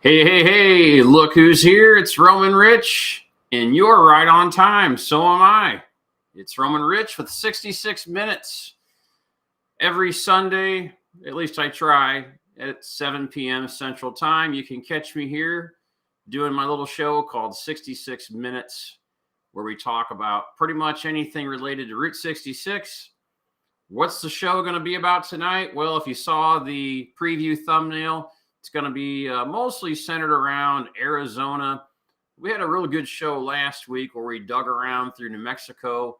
Hey, hey, hey, look who's here. It's Roman Rich, and you're right on time. So am I. It's Roman Rich with 66 minutes every Sunday. At least I try at 7 p.m. Central Time. You can catch me here doing my little show called 66 Minutes, where we talk about pretty much anything related to Route 66. What's the show going to be about tonight? Well, if you saw the preview thumbnail, it's going to be mostly centered around Arizona. We had a really good show last week where we dug around through New Mexico,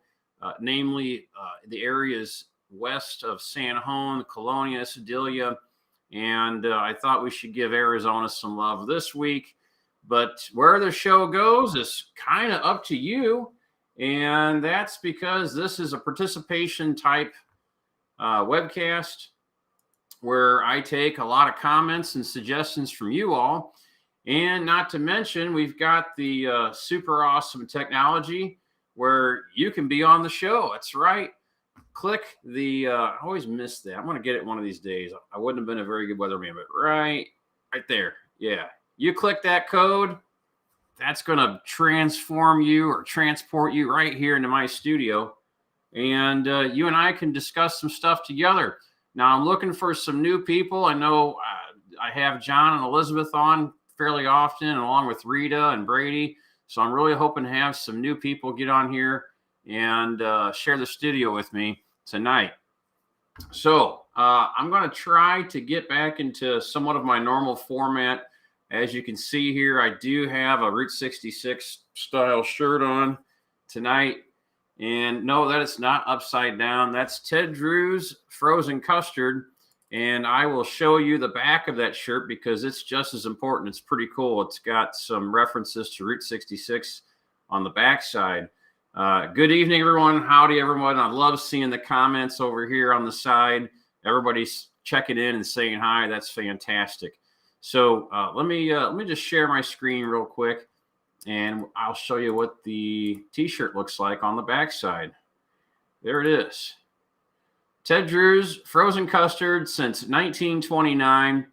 namely the areas west of San Juan, Colonia, Sedalia, and I thought we should give Arizona some love this week. But where the show goes is kind of up to you, and that's because this is a participation type webcast where I take a lot of comments and suggestions from you all. And not to mention, we've got the super awesome technology where you can be on the show. That's right. Click the, I always miss that. I'm going to get it one of these days. I wouldn't have been a very good weatherman, but right there. Yeah. You click that code. That's going to transform you or transport you right here into my studio. And you and I can discuss some stuff together. Now, I'm looking for some new people. I know I have John and Elizabeth on fairly often, along with Rita and Brady. So I'm really hoping to have some new people get on here and share the studio with me tonight. So I'm going to try to get back into somewhat of my normal format. As you can see here, I do have a Route 66 style shirt on tonight. And no, that is not upside down. That's Ted Drew's frozen custard. And I will show you the back of that shirt because it's just as important. It's pretty cool. It's got some references to Route 66 on the back side. Good evening, everyone. Howdy, everyone. I love seeing the comments over here on the side. Everybody's checking in and saying hi. That's fantastic. So let me just share my screen real quick. And I'll show you what the t-shirt looks like on the backside. There it is. Ted Drew's frozen custard since 1929. You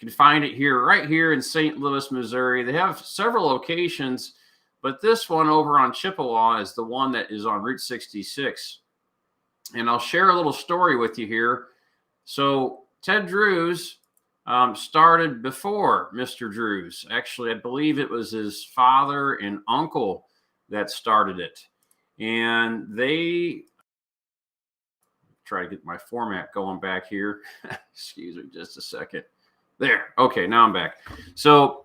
can find it here, right here in St. Louis, Missouri. They have several locations, but this one over on Chippewa is the one that is on Route 66. And I'll share a little story with you here. So Ted Drew's started before Mr. Drew's. Actually, I believe it was his father and uncle that started it. And they try to get my format going back here. Excuse me just a second. There. Okay, now I'm back. So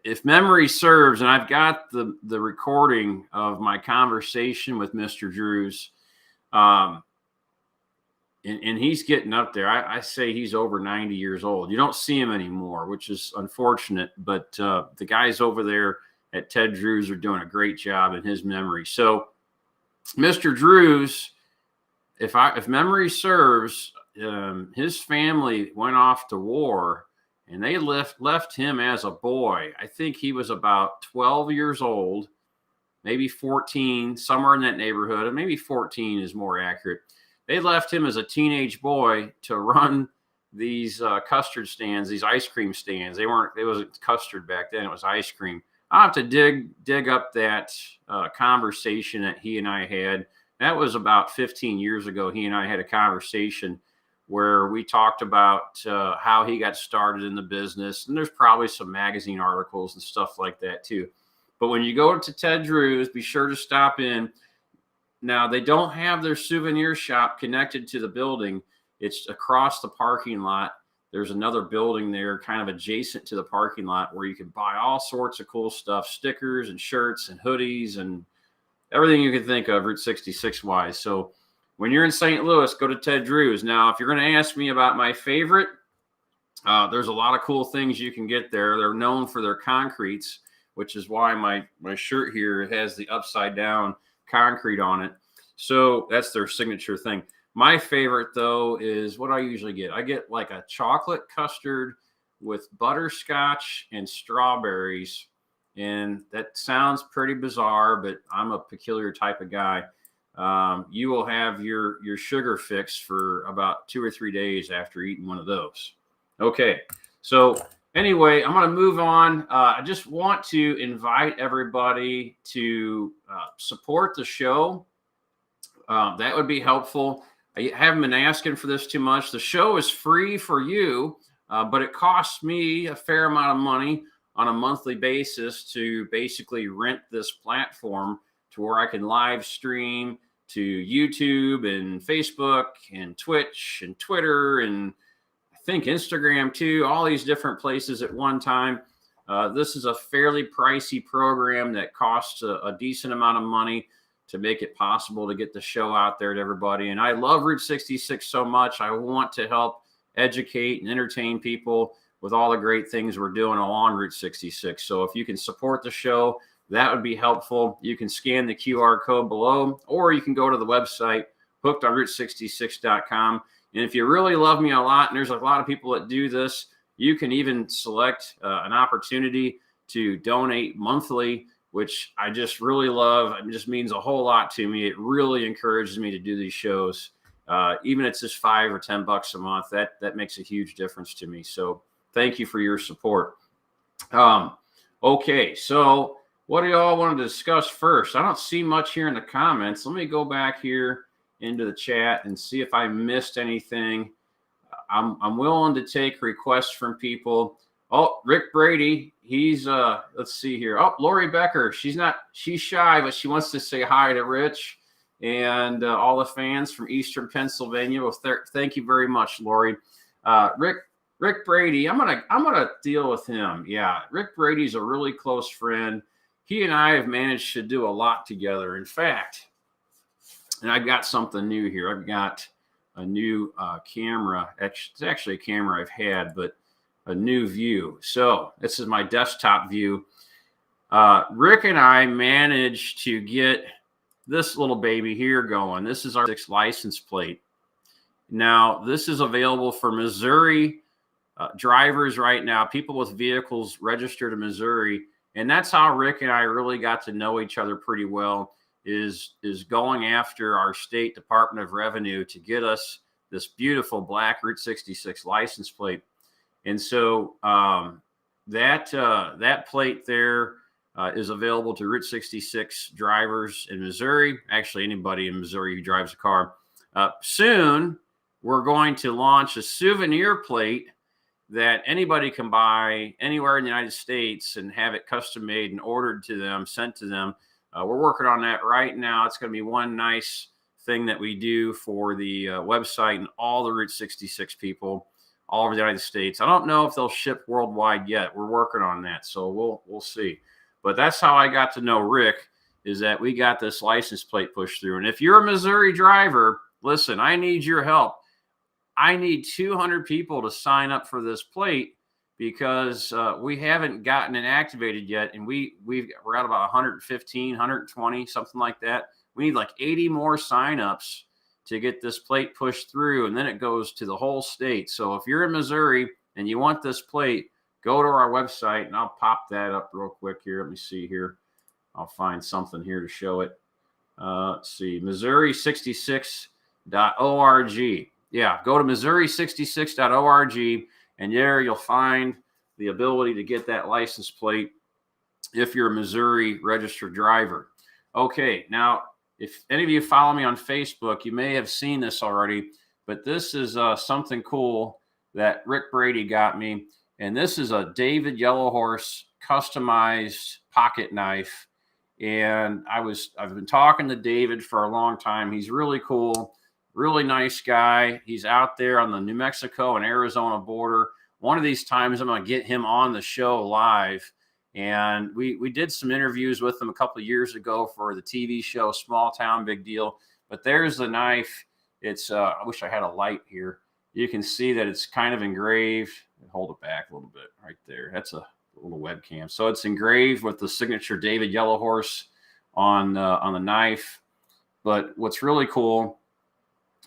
if memory serves, and I've got the recording of my conversation with Mr. Drew's, and he's getting up there. I say he's over 90 years old. You don't see him anymore, which is unfortunate. But the guys over there at Ted Drew's are doing a great job in his memory. So Mr. Drew's, if memory serves, his family went off to war, and they left him as a boy. I think he was about 12 years old, maybe 14, somewhere in that neighborhood. And maybe 14 is more accurate. They left him as a teenage boy to run these custard stands, these ice cream stands. It wasn't custard back then. It was ice cream. I'll have to dig up that conversation that he and I had. That was about 15 years ago. He and I had a conversation where we talked about how he got started in the business. And there's probably some magazine articles and stuff like that too. But when you go to Ted Drew's, be sure to stop in. Now, they don't have their souvenir shop connected to the building. It's across the parking lot. There's another building there kind of adjacent to the parking lot where you can buy all sorts of cool stuff, stickers and shirts and hoodies and everything you can think of Route 66 wise. So when you're in St. Louis, go to Ted Drew's. Now, if you're going to ask me about my favorite, there's a lot of cool things you can get there. They're known for their concretes, which is why my shirt here has the upside down concrete on it. So that's their signature thing. My favorite, though, is what I usually get. I get like a chocolate custard with butterscotch and strawberries. And that sounds pretty bizarre, but I'm a peculiar type of guy. You will have your sugar fix for about 2 or 3 days after eating one of those. Okay, so Anyway, I'm going to move on. I just want to invite everybody to support the show. That would be helpful. I haven't been asking for this too much. The show is free for you, but it costs me a fair amount of money on a monthly basis to basically rent this platform to where I can live stream to YouTube and Facebook and Twitch and Twitter and I think Instagram too, all these different places at one time. This is a fairly pricey program that costs a decent amount of money to make it possible to get the show out there to everybody. And I love Route 66 so much. I want to help educate and entertain people with all the great things we're doing along Route 66. So if you can support the show, that would be helpful. You can scan the QR code below, or you can go to the website, hookedonroute66.com. And if you really love me a lot, and there's a lot of people that do this, you can even select an opportunity to donate monthly, which I just really love. It just means a whole lot to me. It really encourages me to do these shows. Even if it's just $5 or $10 a month, that makes a huge difference to me. So thank you for your support. Okay, so what do y'all want to discuss first? I don't see much here in the comments. Let me go back here into the chat and see if I missed anything. I'm willing to take requests from people. Oh, Rick Brady, he's let's see here. Oh, Lori Becker, she's shy, but she wants to say hi to Rich and all the fans from Eastern Pennsylvania. Well, thank you very much, Lori. Rick Brady, I'm gonna deal with him. Yeah, Rick Brady's a really close friend. He and I have managed to do a lot together. In fact, and I've got something new here. I've got a new camera. It's actually a camera I've had, but a new view. So this is my desktop view. Rick and I managed to get this little baby here going. This is our 6 license plate. Now, this is available for Missouri drivers right now, people with vehicles registered in Missouri. And that's how Rick and I really got to know each other pretty well, is going after our state Department of Revenue to get us this beautiful black Route 66 license plate. And so that plate there is available to Route 66 drivers in Missouri, actually anybody in Missouri who drives a car. Soon, we're going to launch a souvenir plate that anybody can buy anywhere in the United States and have it custom made and ordered to them, sent to them. We're working on that right now. It's going to be one nice thing that we do for the website and all the Route 66 people all over the United States. I don't know if they'll ship worldwide yet. We're working on that, so we'll see. But that's how I got to know Rick, is that we got this license plate pushed through. And if you're a Missouri driver, listen, I need your help. I need 200 people to sign up for this plate because we haven't gotten it activated yet. And we're at about 115, 120, something like that. We need like 80 more signups to get this plate pushed through. And then it goes to the whole state. So if you're in Missouri and you want this plate, go to our website and I'll pop that up real quick here. Let me see here. I'll find something here to show it. Let's see, Missouri66.org. Yeah, go to Missouri66.org, and there you'll find the ability to get that license plate if you're a Missouri registered driver. Okay, now, if any of you follow me on Facebook, you may have seen this already, but this is something cool that Rick Brady got me, and this is a David Yellowhorse customized pocket knife, and I've been talking to David for a long time. He's really cool. Really nice guy. He's out there on the New Mexico and Arizona border. One of these times I'm going to get him on the show live. And we did some interviews with him a couple of years ago for the TV show Small Town Big Deal. But there's the knife. It's I wish I had a light here. You can see that it's kind of engraved. Hold it back a little bit right there. That's a little webcam. So it's engraved with the signature David Yellowhorse on the knife. But what's really cool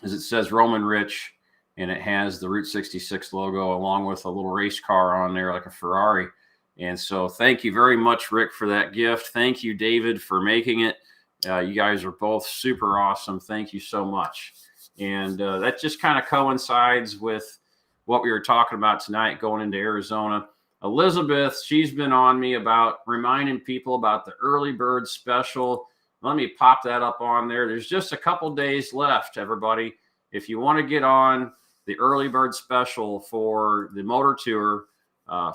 is it says Roamin Rich, and it has the Route 66 logo along with a little race car on there like a Ferrari. And so thank you very much, Rick, for that gift. Thank you, David, for making it. You guys are both super awesome. Thank you so much. And that just kind of coincides with what we were talking about tonight going into Arizona. Elizabeth, she's been on me about reminding people about the early bird special. Let me pop that up on there. There's just a couple days left, everybody. If you want to get on the early bird special for the motor tour,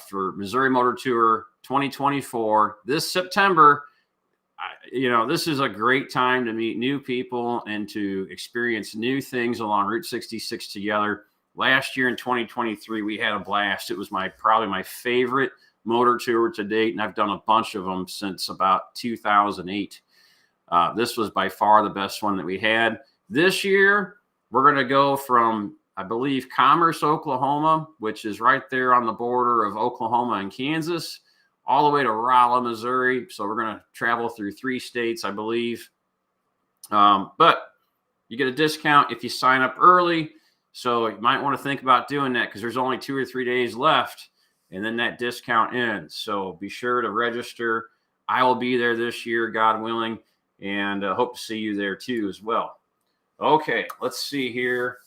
for Missouri Motor Tour 2024 this September, this is a great time to meet new people and to experience new things along Route 66 together. Last year in 2023, we had a blast. It was probably my favorite motor tour to date, and I've done a bunch of them since about 2008. This was by far the best one that we had. This year, we're going to go from, I believe, Commerce, Oklahoma, which is right there on the border of Oklahoma and Kansas, all the way to Rolla, Missouri. So we're going to travel through 3 states, I believe. But you get a discount if you sign up early. So you might want to think about doing that because there's only 2 or 3 days left, and then that discount ends. So be sure to register. I will be there this year, God willing, and hope to see you there too as well. Okay, let's see here.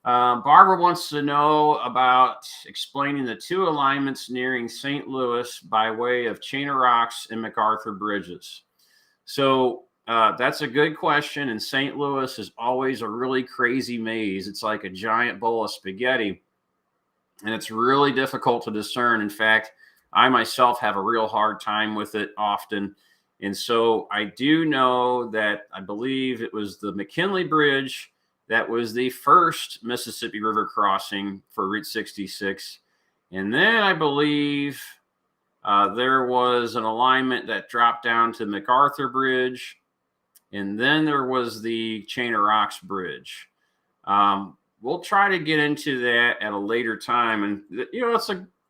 Barbara wants to know about explaining the 2 alignments nearing St. Louis by way of Chain of Rocks and MacArthur bridges. So that's a good question. And St. Louis is always a really crazy maze. It's like a giant bowl of spaghetti, and it's really difficult to discern. In fact, I myself have a real hard time with it often. And so I do know that I believe it was the McKinley Bridge that was the first Mississippi River crossing for Route 66. And then I believe there was an alignment that dropped down to MacArthur Bridge. And then there was the Chain of Rocks Bridge. We'll try to get into that at a later time. And,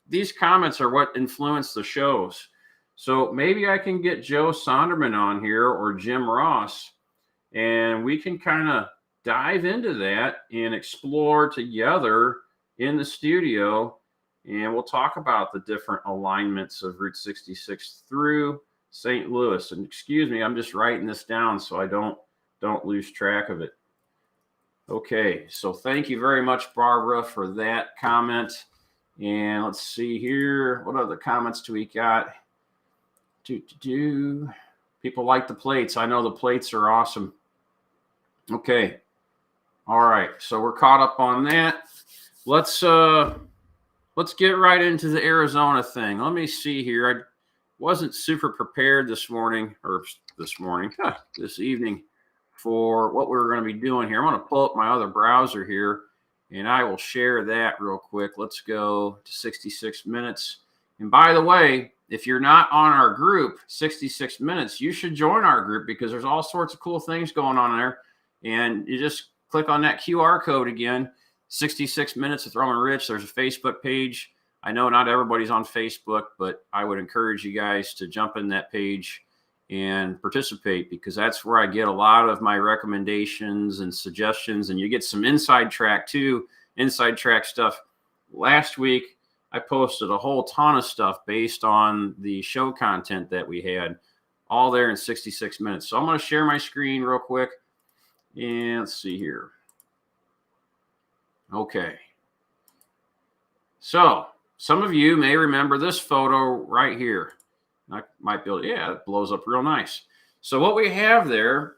these comments are what influence the shows. So maybe I can get Joe Sonderman on here or Jim Ross, and we can kind of dive into that and explore together in the studio. And we'll talk about the different alignments of Route 66 through St. Louis. And excuse me, I'm just writing this down so I don't lose track of it. Okay, so thank you very much, Barbara, for that comment. And let's see here. What other comments do we got? People like the plates. I know the plates are awesome. Okay. All right. So we're caught up on that. Let's get right into the Arizona thing. Let me see here. I wasn't super prepared this evening for what we were going to be doing here. I'm going to pull up my other browser here, and I will share that real quick. Let's go to 66 minutes. And by the way, if you're not on our group, 66 Minutes, you should join our group because there's all sorts of cool things going on there. And you just click on that QR code again, 66 Minutes with Roman Rich. There's a Facebook page. I know not everybody's on Facebook, but I would encourage you guys to jump in that page and participate because that's where I get a lot of my recommendations and suggestions. And you get some inside track too, inside track stuff. Last week, I posted a whole ton of stuff based on the show content that we had, all there in 66 minutes. So I'm going to share my screen real quick. And let's see here. Okay. So some of you may remember this photo right here. I might be able to, yeah, it blows up real nice. So what we have there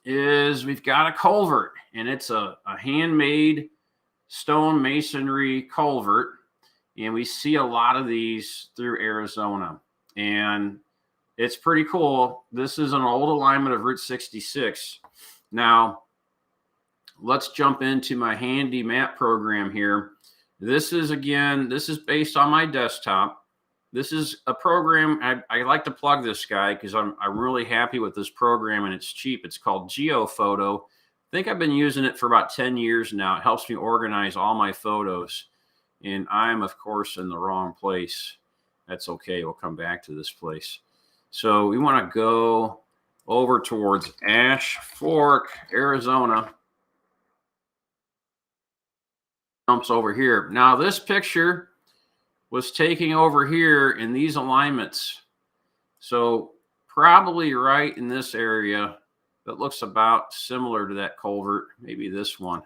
is we've got a culvert, and it's a handmade stone masonry culvert. And we see a lot of these through Arizona, and it's pretty cool. This is an old alignment of Route 66. Now, let's jump into my handy map program here. This is based on my desktop. This is a program. I like to plug this guy because I'm really happy with this program, and it's cheap. It's called GeoPhoto. I think I've been using it for about 10 years now. It helps me organize all my photos. And I'm, of course, in the wrong place. That's okay. We'll come back to this place. So we want to go over towards Ash Fork, Arizona. Jumps over here. Now, this picture was taking over here in these alignments. So probably right in this area that looks about similar to that culvert. Maybe this one.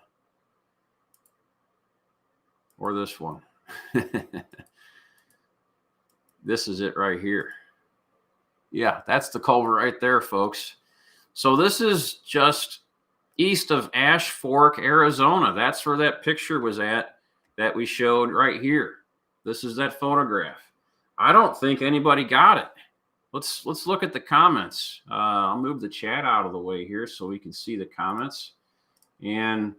Or this one. This is it right here. Yeah, that's the culvert right there, folks. So this is just east of Ash Fork, Arizona. That's where that picture was at that we showed right here. This is that photograph. I don't think anybody got it. Let's look at the comments. I'll move the chat out of the way here so we can see the comments. And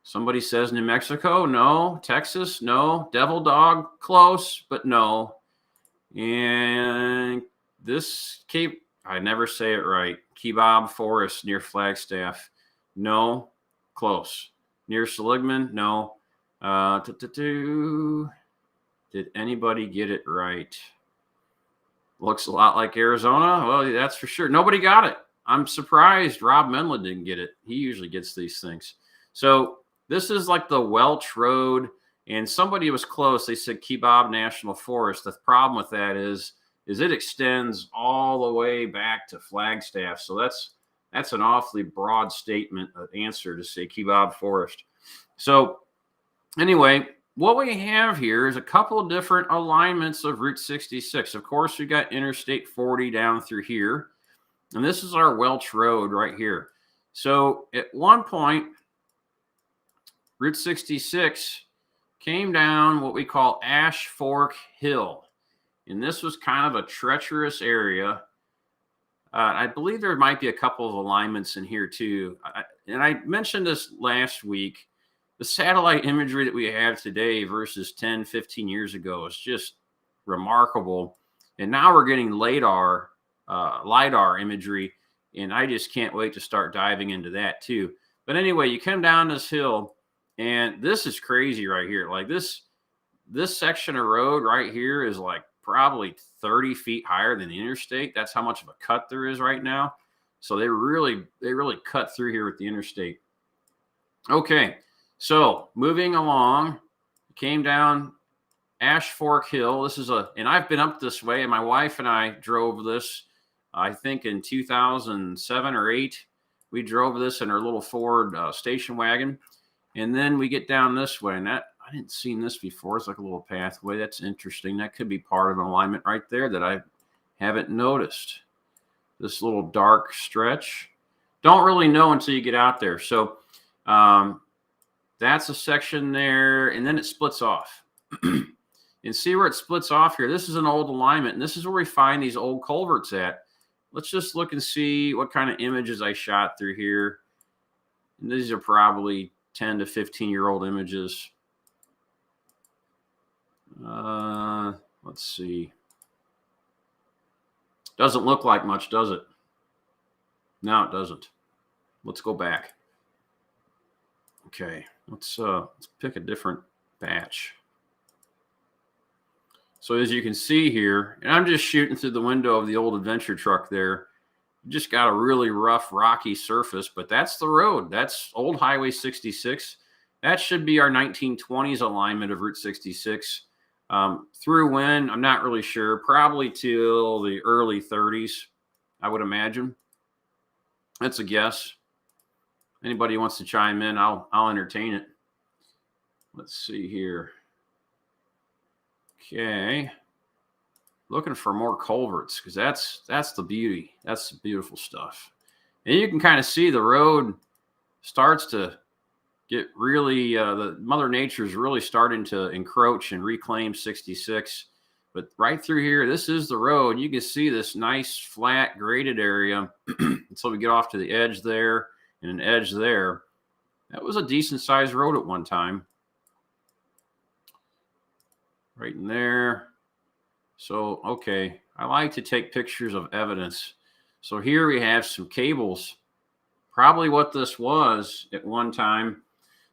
somebody says New Mexico, no. Texas, no. Devil Dog, close, but no. And this Cape, I never say it right. Kebab Forest near Flagstaff, no. Close. Near Seligman, no. Did anybody get it right? Looks a lot like Arizona. Well, that's for sure. Nobody got it. I'm surprised Rob Menlin didn't get it. He usually gets these things. So this is like the Welch Road, and somebody was close. They said Kebab National Forest. The problem with that is it extends all the way back to Flagstaff. So that's an awfully broad statement, an answer to say Kebab Forest. So anyway, what we have here is a couple of different alignments of Route 66. Of course, we got Interstate 40 down through here, and this is our Welch Road right here. So at one point, Route 66 came down what we call Ash Fork Hill, and this was kind of a treacherous area. I believe there might be a couple of alignments in here too. And I mentioned this last week. The satellite imagery that we have today versus 10, 15 years ago is just remarkable. And now we're getting LiDAR imagery, and I just can't wait to start diving into that too. But anyway, you come down this hill, and this is crazy right here. Like this section of road right here is like probably 30 feet higher than the interstate. That's how much of a cut there is right now. So they really cut through here with the interstate. Okay. So moving along, came down Ash Fork Hill. This is and I've been up this way, and my wife and I drove this, I think in 2007 or 8. We drove this in our little Ford station wagon. And then we get down this way, and I didn't see this before. It's like a little pathway. That's interesting. That could be part of an alignment right there that I haven't noticed. This little dark stretch. Don't really know until you get out there. So, that's a section there, and then it splits off. And see where it splits off here? This is an old alignment, and this is where we find these old culverts at. Let's just look and see what kind of images I shot through here. And these are probably 10 to 15-year-old images. Let's see. Doesn't look like much, does it? No, it doesn't. Let's go back. Okay, let's pick a different batch. So as you can see here, and I'm just shooting through the window of the old adventure truck there. Just got a really rough, rocky surface, but that's the road. That's old Highway 66. That should be our 1920s alignment of Route 66. Through when, I'm not really sure. Probably till the early 30s, I would imagine. That's a guess. Anybody wants to chime in, I'll entertain it. Let's see here. Okay. Looking for more culverts, because that's the beauty. That's the beautiful stuff. And you can kind of see the road starts to get really, the Mother Nature is really starting to encroach and reclaim 66. But right through here, this is the road. You can see this nice, flat, graded area. So we get off to the edge there and an edge there. That was a decent-sized road at one time. Right in there. So, okay, I like to take pictures of evidence. So here we have some cables. Probably what this was at one time,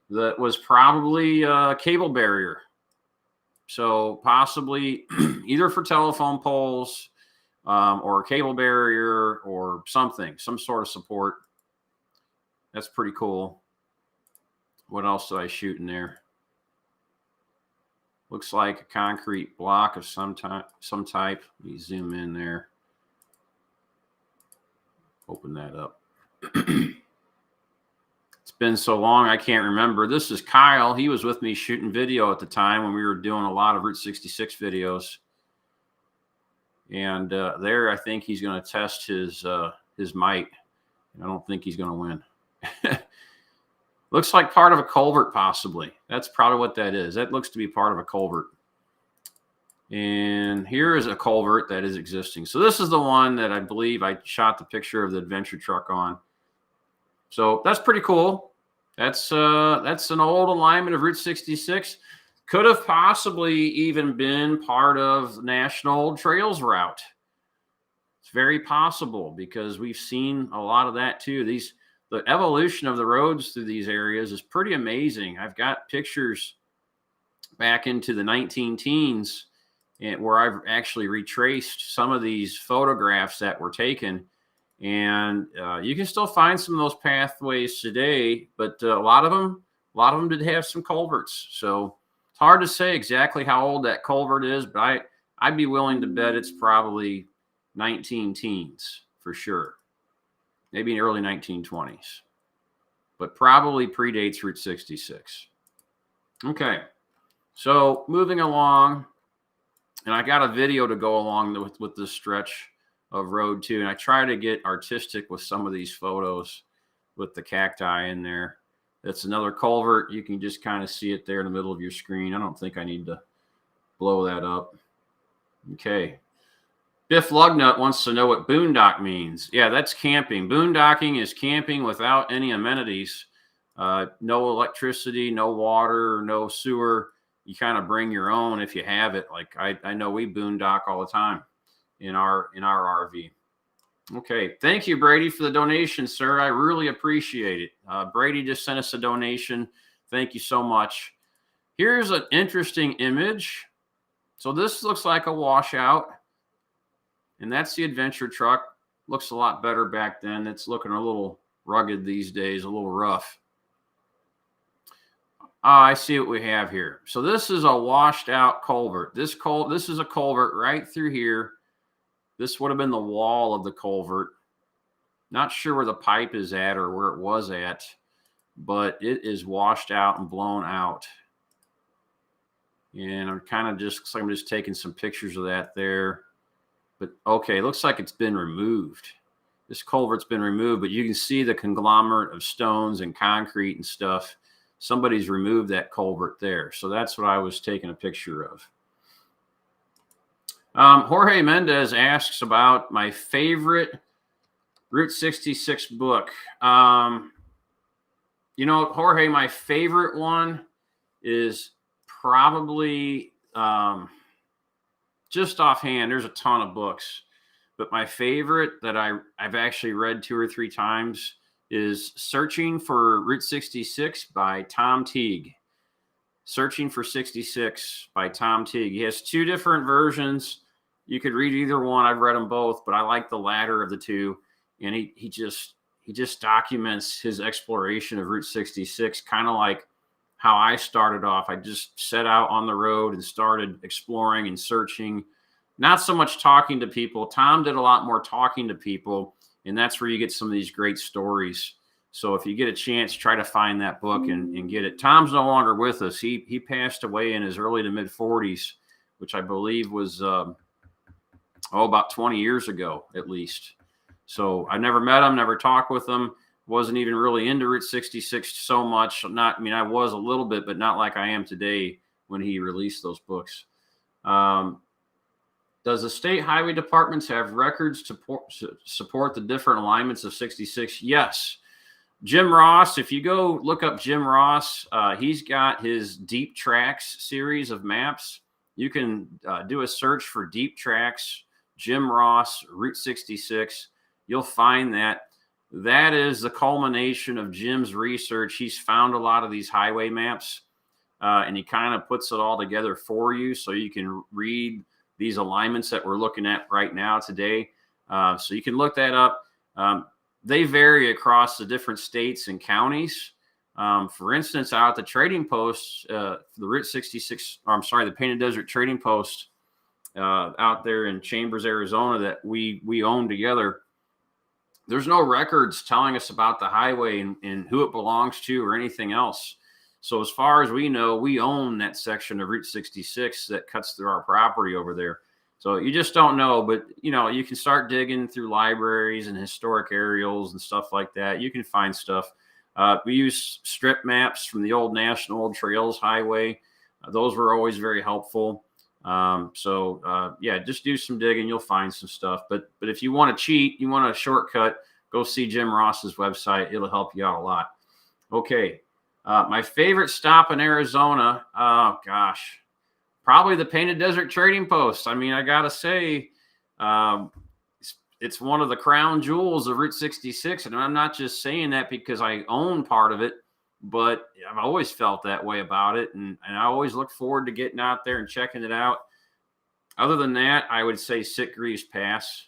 that was probably a cable barrier. So possibly either for telephone poles or a cable barrier or something, some sort of support. That's pretty cool. What else did I shoot in there? Looks like a concrete block of some type. Let me zoom in there. Open that up. It's been so long, I can't remember. This is Kyle. He was with me shooting video at the time when we were doing a lot of Route 66 videos. And there, I think he's going to test his might. I don't think he's going to win. Looks like part of a culvert, possibly. That's probably what that is. That looks to be part of a culvert. And here is a culvert that is existing. So this is the one that I believe I shot the picture of the adventure truck on. So that's pretty cool. That's an old alignment of Route 66. Could have possibly even been part of National Trails route. It's very possible because we've seen a lot of that too. The evolution of the roads through these areas is pretty amazing. I've got pictures back into the 19-teens where I've actually retraced some of these photographs that were taken. And you can still find some of those pathways today, but a lot of them did have some culverts. So it's hard to say exactly how old that culvert is, but I'd be willing to bet it's probably 19-teens for sure. Maybe in early 1920s, but probably predates Route 66. Okay, so moving along, and I got a video to go along with this stretch of road too, and I try to get artistic with some of these photos with the cacti in there. That's another culvert. You can just kind of see it there in the middle of your screen. I don't think I need to blow that up. Okay. Biff Lugnut wants to know what boondock means. Yeah, that's camping. Boondocking is camping without any amenities. No electricity, no water, no sewer. You kind of bring your own if you have it. Like I know we boondock all the time in our RV. Okay, thank you, Brady, for the donation, sir. I really appreciate it. Brady just sent us a donation. Thank you so much. Here's an interesting image. So this looks like a washout. And that's the adventure truck. Looks a lot better back then. It's looking a little rugged these days, a little rough. I see what we have here. So this is a washed out culvert. This is a culvert right through here. This would have been the wall of the culvert. Not sure where the pipe is at or where it was at, but it is washed out and blown out. And I'm kind of just taking some pictures of that there. But okay, looks like it's been removed. This culvert's been removed, but you can see the conglomerate of stones and concrete and stuff. Somebody's removed that culvert there. So that's what I was taking a picture of. Jorge Mendez asks about my favorite Route 66 book. Jorge, my favorite one is probably... just offhand, there's a ton of books, but my favorite that I've actually read 2 or 3 times is Searching for Route 66 by Tom Teague. Searching for 66 by Tom Teague. He has 2 different versions. You could read either one. I've read them both, but I like the latter of the 2. And he just documents his exploration of Route 66, kind of like how I started off. I just set out on the road and started exploring and searching, not so much talking to people. Tom did a lot more talking to people, and that's where you get some of these great stories. So if you get a chance, try to find that book and get it. Tom's no longer with us. He passed away in his early to mid 40s, which I believe was about 20 years ago at least. So I never met him, never talked with him. Wasn't even really into Route 66 so much. I was a little bit, but not like I am today when he released those books. Does the state highway departments have records to support the different alignments of 66? Yes. Jim Ross, if you go look up Jim Ross, he's got his Deep Tracks series of maps. You can do a search for Deep Tracks, Jim Ross, Route 66. You'll find that. That is the culmination of Jim's research. He's found a lot of these highway maps, and he kind of puts it all together for you so you can read these alignments that we're looking at right now today. So you can look that up. They vary across the different states and counties. For instance, out at the trading post, the Route 66, the Painted Desert Trading Post out there in Chambers, Arizona, that we own together. There's no records telling us about the highway and who it belongs to or anything else. So as far as we know, we own that section of Route 66 that cuts through our property over there. So you just don't know, but you know, you can start digging through libraries and historic aerials and stuff like that. You can find stuff. We use strip maps from the old National Old Trails Highway. Those were always very helpful. Yeah, just do some digging. You'll find some stuff. But if you want to cheat, you want a shortcut, go see Jim Ross's website. It'll help you out a lot. Okay. My favorite stop in Arizona. Oh gosh, probably the Painted Desert Trading Post. I mean, I gotta say, it's one of the crown jewels of Route 66, and I'm not just saying that because I own part of it, but I've always felt that way about it, and I always look forward to getting out there and checking it out. Other than that, I would say Sitgreaves Pass,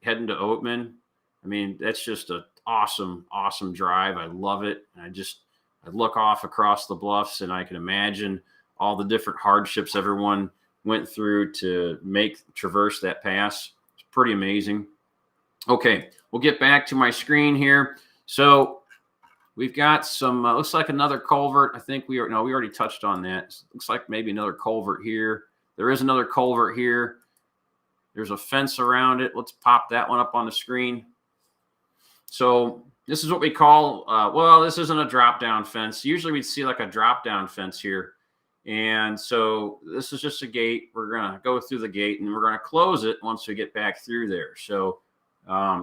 heading to Oatman. I mean, that's just an awesome drive. I love it. I look off across the bluffs, and I can imagine all the different hardships everyone went through to traverse that pass. It's pretty amazing. Okay, we'll get back to my screen here. So we've got some, looks like another culvert. I think we already touched on that. Looks like maybe another culvert here. There is another culvert here. There's a fence around it. Let's pop that one up on the screen. So this is what we call, well, this isn't a drop-down fence. Usually we'd see like a drop-down fence here. And so this is just a gate. We're going to go through the gate, and we're going to close it once we get back through there. So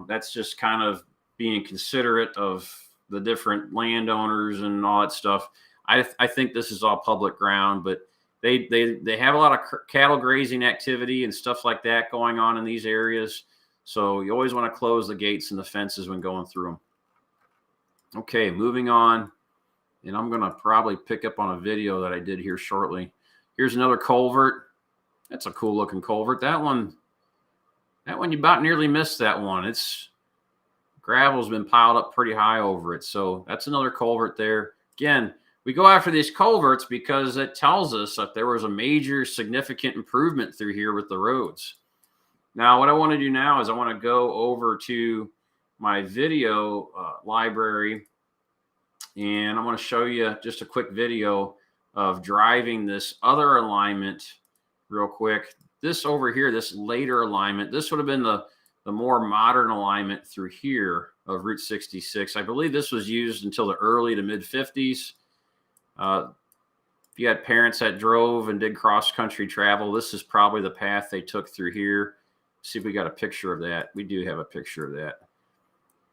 that's just kind of being considerate of the different landowners and all that stuff. I think this is all public ground, but they have a lot of cattle grazing activity and stuff like that going on in these areas. So you always want to close the gates and the fences when going through them. Okay, moving on. And I'm going to probably pick up on a video that I did here shortly. Here's another culvert. That's a cool looking culvert. That one you about nearly missed that one. Gravel's been piled up pretty high over it. So that's another culvert there. Again, we go after these culverts because it tells us that there was a major significant improvement through here with the roads. Now, what I want to do now is I want to go over to my video library, and I want to show you just a quick video of driving this other alignment real quick. This over here, this later alignment, this would have been the more modern alignment through here of Route 66. I believe this was used until the early to mid 50s. If you had parents that drove and did cross-country travel, this is probably the path they took through here. See if we got a picture of that. We do have a picture of that.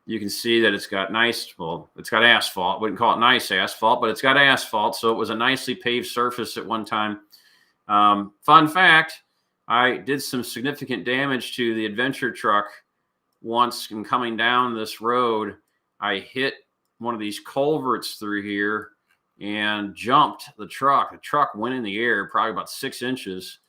You can see that it's got it's got asphalt. Wouldn't call it nice asphalt, but it's got asphalt. So it was a nicely paved surface at one time. Fun fact, I did some significant damage to the adventure truck once in coming down this road. I hit one of these culverts through here and jumped the truck. The truck went in the air probably about 6 inches,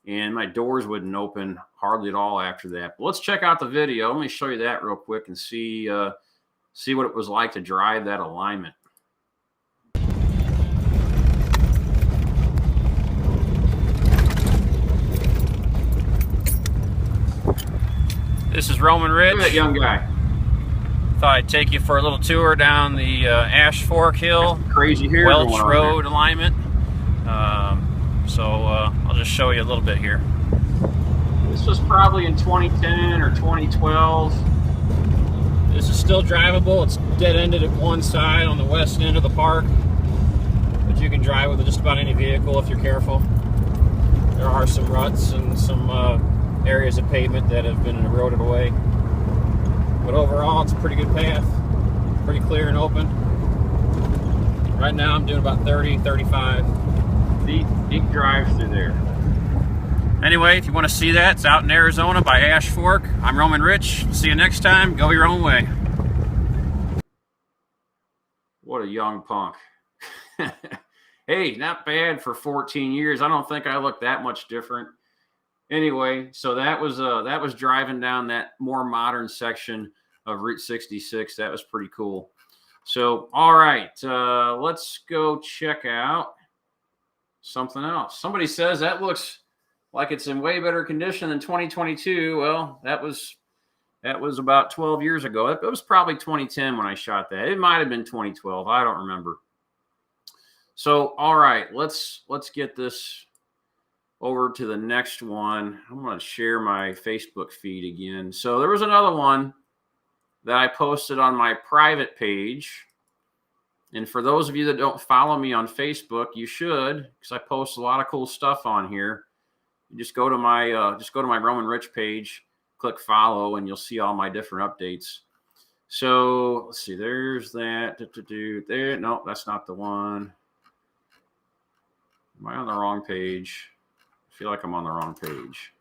and my doors wouldn't open hardly at all after that. But let's check out the video. Let me show you that real quick and see what it was like to drive that alignment. This is Roamin Ridge. That young guy. Thought I'd take you for a little tour down the Ash Fork Hill, crazy here, Welch Road alignment. I'll just show you a little bit here. This was probably in 2010 or 2012. This is still drivable. It's dead-ended at one side on the west end of the park, but you can drive with just about any vehicle if you're careful. There are some ruts and some areas of pavement that have been eroded away. But overall, it's a pretty good path. Pretty clear and open. Right now, I'm doing about 30, 35. Deep drive through there. Anyway, if you want to see that, it's out in Arizona by Ash Fork. I'm Roamin Rich. See you next time. Go your own way. What a young punk. Hey, not bad for 14 years. I don't think I look that much different. Anyway, so that was driving down that more modern section of Route 66. That was pretty cool. So, all right, let's go check out something else. Somebody says that looks like it's in way better condition than 2022. Well, that was about 12 years ago. It was probably 2010 when I shot that. It might have been 2012. I don't remember. So, all right, let's get this over to the next one. I'm going to share my Facebook feed again. So there was another one that I posted on my private page. And for those of you that don't follow me on Facebook, you should, because I post a lot of cool stuff on here. You just go to my Roamin Rich page, click follow, and you'll see all my different updates. So let's see, there's that. There, no, that's not the one. Am I on the wrong page? I feel like I'm on the wrong page.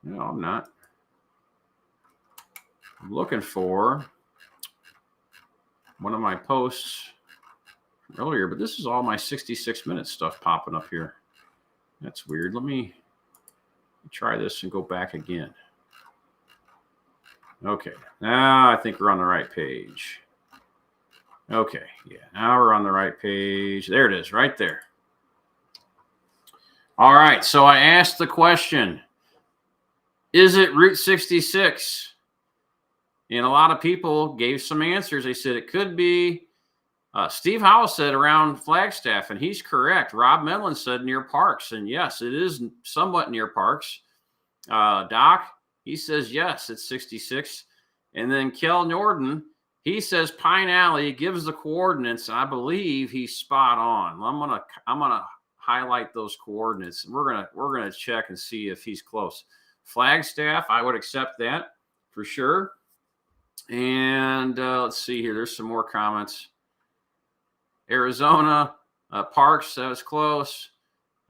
No, I'm not. I'm looking for one of my posts earlier, but this is all my 66-minute stuff popping up here. That's weird. Let me try this and go back again. Okay, now I think we're on the right page. Okay, yeah, now we're on the right page. There it is, right there. All right, so I asked the question, is it Route 66? And a lot of people gave some answers. They said it could be. Steve Howell said around Flagstaff, and he's correct. Rob Medlin said near Parks, and yes, it is somewhat near Parks. Doc, he says yes, it's 66. And then Kel Norden, he says Pine Alley, gives the coordinates. I believe he's spot on. I'm gonna highlight those coordinates, and we're gonna check and see if he's close. Flagstaff, I would accept that for sure. And let's see here. There's some more comments. Arizona, Parks, that was close.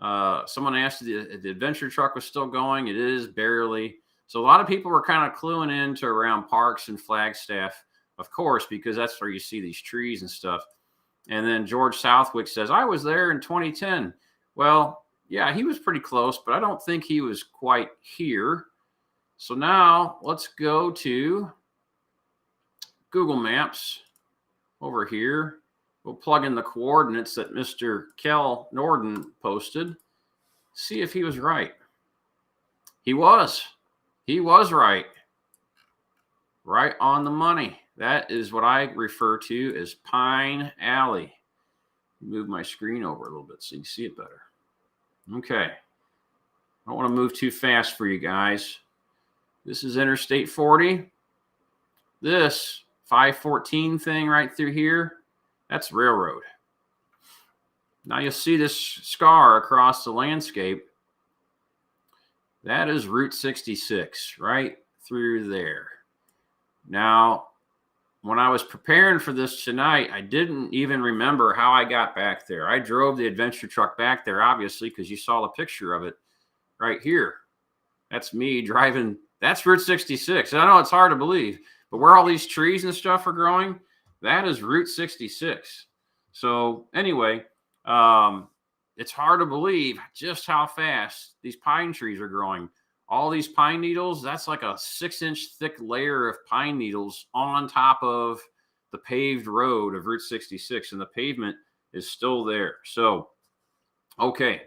Someone asked if the adventure truck was still going. It is, barely. So a lot of people were kind of cluing into around Parks and Flagstaff, of course, because that's where you see these trees and stuff. And then George Southwick says, I was there in 2010. Well, yeah, he was pretty close, but I don't think he was quite here. So now let's go to Google Maps over here. We'll plug in the coordinates that Mr. Kel Norden posted. See if he was right. He was. He was right. Right on the money. That is what I refer to as Pine Alley. Move my screen over a little bit so you can see it better. Okay. I don't want to move too fast for you guys. This is Interstate 40. This 514 thing right through here, that's railroad. Now you'll see this scar across the landscape. That is Route 66 right through there. Now, when I was preparing for this tonight, I didn't even remember how I got back there. I drove the adventure truck back there, obviously, because you saw the picture of it right here. That's me driving. That's Route 66. And I know it's hard to believe, but where all these trees and stuff are growing, that is Route 66. So anyway, it's hard to believe just how fast these pine trees are growing. All these pine needles, that's like a 6-inch thick layer of pine needles on top of the paved road of Route 66, and the pavement is still there. So, okay,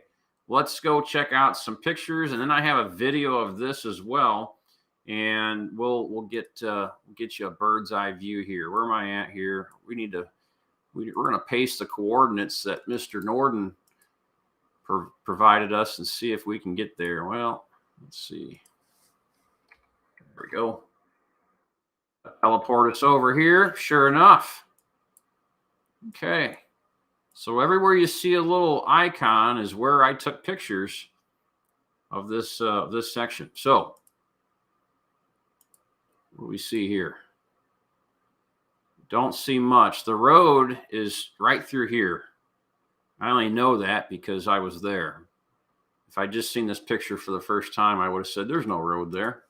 let's go check out some pictures, and then I have a video of this as well, and we'll get you a bird's eye view here. Where am I at here? We're going to paste the coordinates that Mr. Norden provided us and see if we can get there. Well, let's see. There we go. Teleport us over here. Sure enough. Okay. So everywhere you see a little icon is where I took pictures of this section. So what do we see here? Don't see much. The road is right through here. I only know that because I was there. If I just seen this picture for the first time, I would have said there's no road there.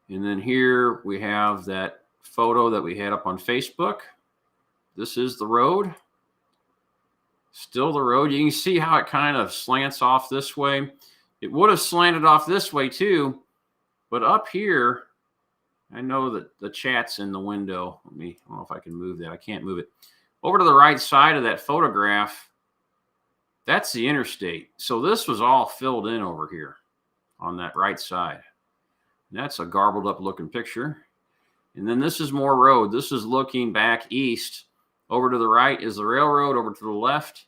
And then here we have that photo that we had up on Facebook. This is the road. Still the road. You can see how it kind of slants off this way. It would have slanted off this way too, but up here, I know that the chat's in the window. I don't know if I can move that. I can't move it. Over to the right side of that photograph, that's the interstate. So this was all filled in over here on that right side. And that's a garbled up looking picture. And then this is more road. This is looking back east. Over to the right is the railroad. Over to the left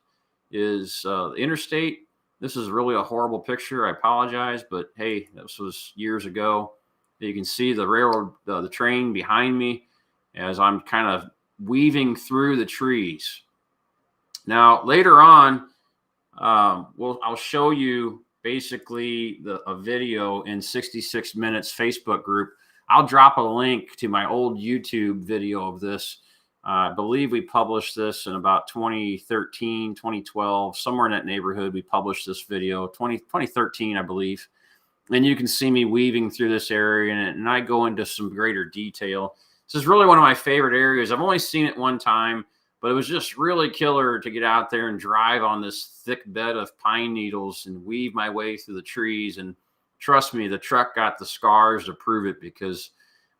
is the interstate. This is really a horrible picture. I apologize, but hey, this was years ago. You can see the railroad, the train behind me as I'm kind of weaving through the trees. Now, later on, I'll show you basically a video in 66 Minutes Facebook group. I'll drop a link to my old YouTube video of this. I believe we published this in about 2013, 2012, somewhere in that neighborhood. We published this video, 2013, I believe. And you can see me weaving through this area, and I go into some greater detail. This is really one of my favorite areas. I've only seen it one time, but it was just really killer to get out there and drive on this thick bed of pine needles and weave my way through the trees. And trust me, the truck got the scars to prove it, because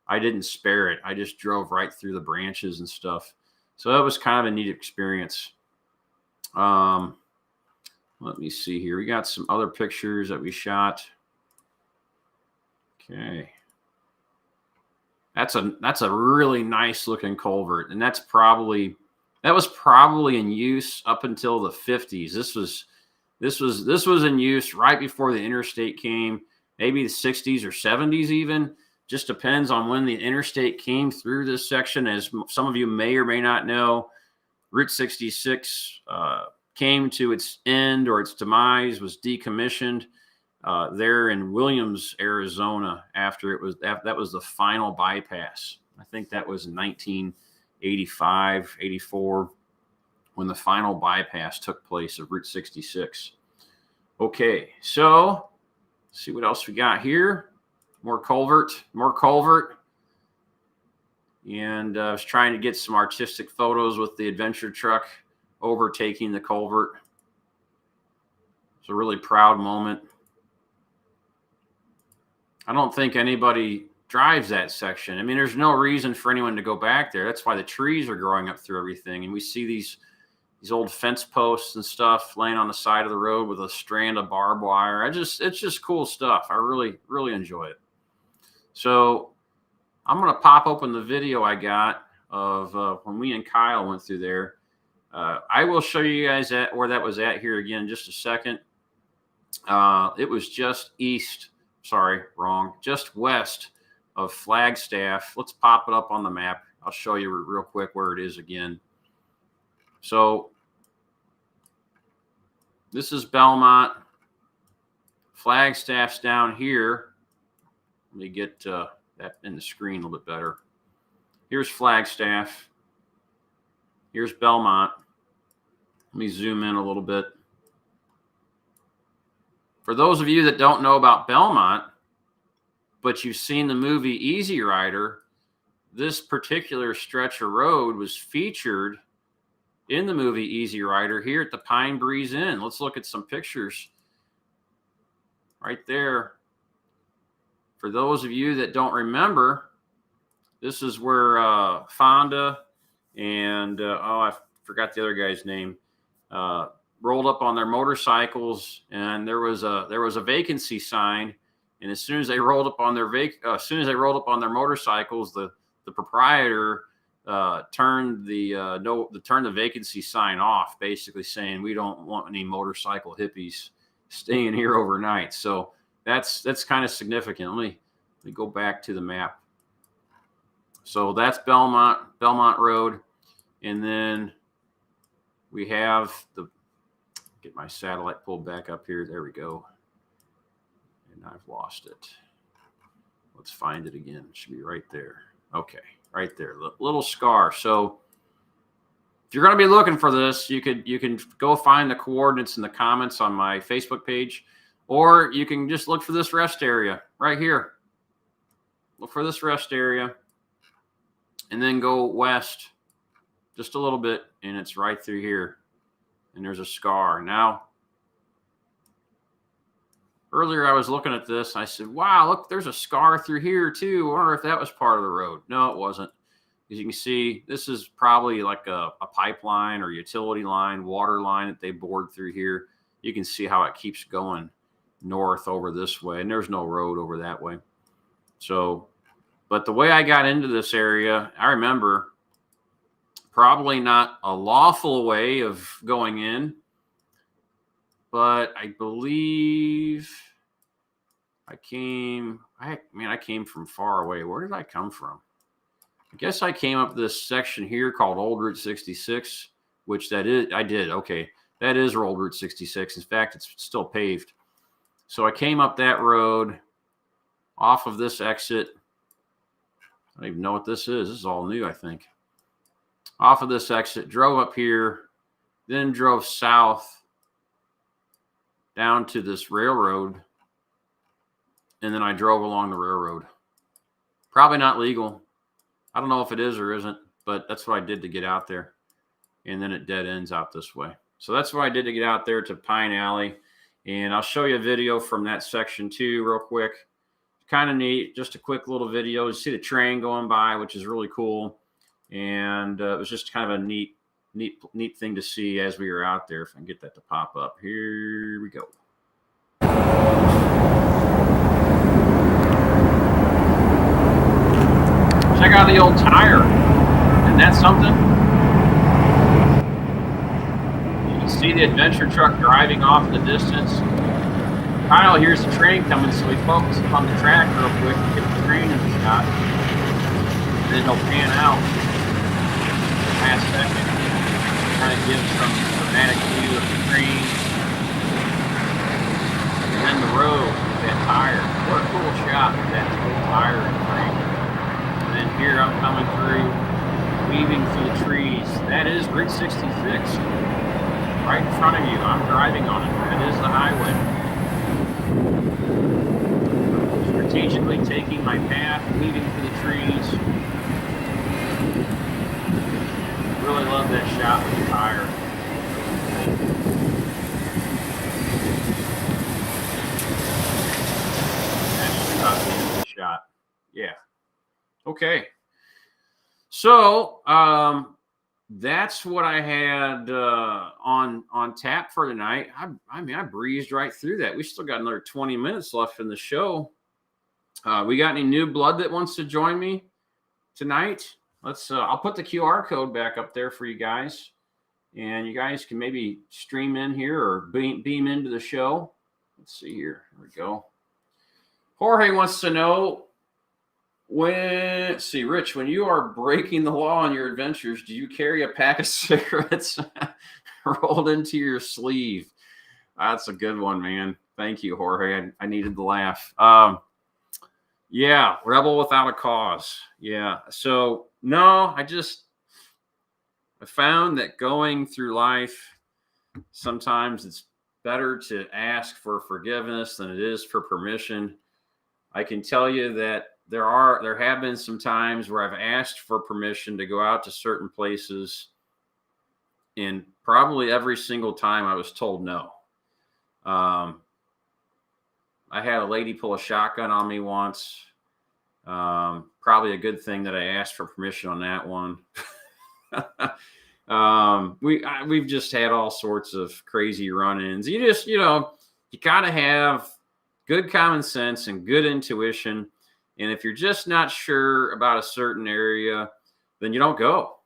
I didn't spare it. I just drove right through the branches and stuff. So that was kind of a neat experience. Let me see here. We got some other pictures that we shot. Okay. That's a really nice looking culvert, and that was probably in use up until the 50s. This was in use right before the interstate came, maybe the 60s or 70s even. Just depends on when the interstate came through this section. As some of you may or may not know, Route 66 came to its end, or its demise, was decommissioned there in Williams, Arizona, after that was the final bypass. I think that was in 1985, 84, when the final bypass took place of Route 66. Okay, so let's see what else we got here. More culvert. And I was trying to get some artistic photos with the adventure truck overtaking the culvert. It's a really proud moment. I don't think anybody drives that section. I mean, there's no reason for anyone to go back there. That's why the trees are growing up through everything. And we see these old fence posts and stuff laying on the side of the road with a strand of barbed wire. It's just cool stuff. I really, really enjoy it. So I'm going to pop open the video I got of when we and Kyle went through there. I will show you guys where that was at here again in just a second. It was just west of Flagstaff. Let's pop it up on the map. I'll show you real quick where it is again. So this is Belmont. Flagstaff's down here. Let me get that in the screen a little bit better. Here's Flagstaff. Here's Belmont. Let me zoom in a little bit. For those of you that don't know about Belmont, but you've seen the movie Easy Rider, this particular stretch of road was featured in the movie Easy Rider here at the Pine Breeze Inn. Let's look at some pictures right there. For those of you that don't remember, this is where Fonda and I forgot the other guy's name, rolled up on their motorcycles, and there was a vacancy sign. And as soon as they rolled up on their motorcycles, the proprietor turned the vacancy sign off, basically saying, we don't want any motorcycle hippies staying here overnight. So that's kind of significant. Let me go back to the map. So that's Belmont Road, and then we have get my satellite pulled back up here. There we go. And I've lost it. Let's find it again. It should be right there. Okay, right there. Little scar. So if you're going to be looking for this, you can go find the coordinates in the comments on my Facebook page, or you can just look for this rest area right here. Look for this rest area, and then go west just a little bit, and it's right through here. And there's a scar. Now, earlier I was looking at this, and I said, wow, look, there's a scar through here too. I wonder if that was part of the road. No, it wasn't. As you can see, this is probably like a pipeline or utility line, water line that they bored through here. You can see how it keeps going north over this way, and there's no road over that way. So, but the way I got into this area, I remember probably not a lawful way of going in, but I believe I came from far away. Where did I come from? I guess I came up this section here called Old Route 66, which that is, I did. Okay. That is Old Route 66. In fact, it's still paved. So I came up that road off of this exit. I don't even know what this is. This is all new, I think. Off of this exit, drove up here, then drove south down to this railroad, and then I drove along the railroad. Probably not legal. I don't know if it is or isn't, but that's what I did to get out there. And then it dead ends out this way. So that's what I did to get out there to Pine Alley. And I'll show you a video from that section too, real quick. Kind of neat. Just a quick little video. You see the train going by, which is really cool. And it was just kind of a neat thing to see as we were out there. If I can get that to pop up. Here we go. Check out the old tire. Isn't that something? You can see the adventure truck driving off in the distance. Kyle hears the train coming, so he focuses on the track real quick to get the train in the shot. And then he'll pan out last second. Kind of gives some dramatic view of the train. And then the road with that tire. What a cool shot with that old tire and train. And then here I'm coming through, weaving through the trees. That is Route 66. Right in front of you. I'm driving on it. That is the highway. Strategically taking my path, weaving through the trees. Really love that shot with the tire. That's about the end of the shot. Yeah. Okay. So that's what I had on tap for tonight. I mean, I breezed right through that. We still got another 20 minutes left in the show. We got any new blood that wants to join me tonight? Let's. I'll put the QR code back up there for you guys, and you guys can maybe stream in here or beam into the show. Let's see here. Here we go. Jorge wants to know let's see, Rich, when you are breaking the law on your adventures, do you carry a pack of cigarettes rolled into your sleeve? That's a good one, man. Thank you, Jorge. I needed the laugh. Yeah, rebel without a cause. Yeah. So no, I found that going through life, sometimes it's better to ask for forgiveness than it is for permission. I can tell you that there have been some times where I've asked for permission to go out to certain places, and probably every single time I was told no. I had a lady pull a shotgun on me once. Probably a good thing that I asked for permission on that one. We've just had all sorts of crazy run-ins. You gotta have good common sense and good intuition. And if you're just not sure about a certain area, then you don't go.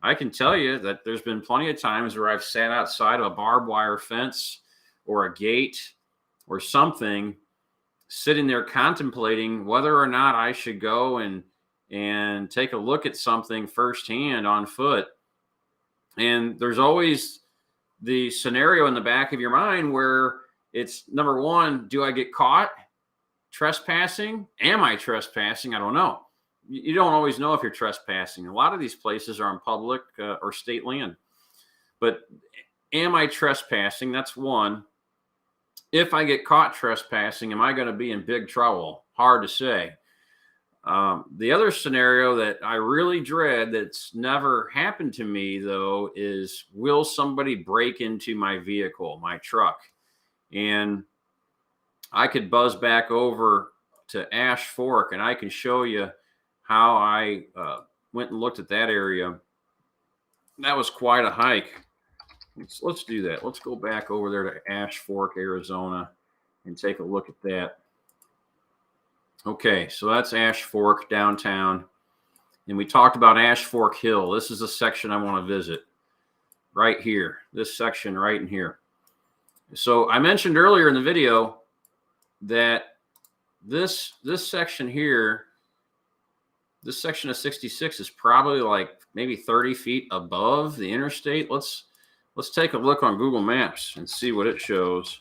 I can tell you that there's been plenty of times where I've sat outside of a barbed wire fence or a gate or something, sitting there contemplating whether or not I should go and take a look at something firsthand on foot. And there's always the scenario in the back of your mind where it's, number one, do I get caught trespassing? Am I trespassing? I don't know. You don't always know if you're trespassing. A lot of these places are on public or state land. But am I trespassing? That's one. If I get caught trespassing, am I going to be in big trouble? Hard to say. The other scenario that I really dread that's never happened to me, though, is will somebody break into my vehicle, my truck? And I could buzz back over to Ash Fork, and I can show you how I went and looked at that area. That was quite a hike. Let's do that. Let's go back over there to Ash Fork, Arizona, and take a look at that. Okay, so that's Ash Fork downtown. And we talked about Ash Fork Hill. This is a section I want to visit right here. This section right in here. So I mentioned earlier in the video that this section here, this section of 66 is probably like maybe 30 feet above the interstate. Let's take a look on Google Maps and see what it shows.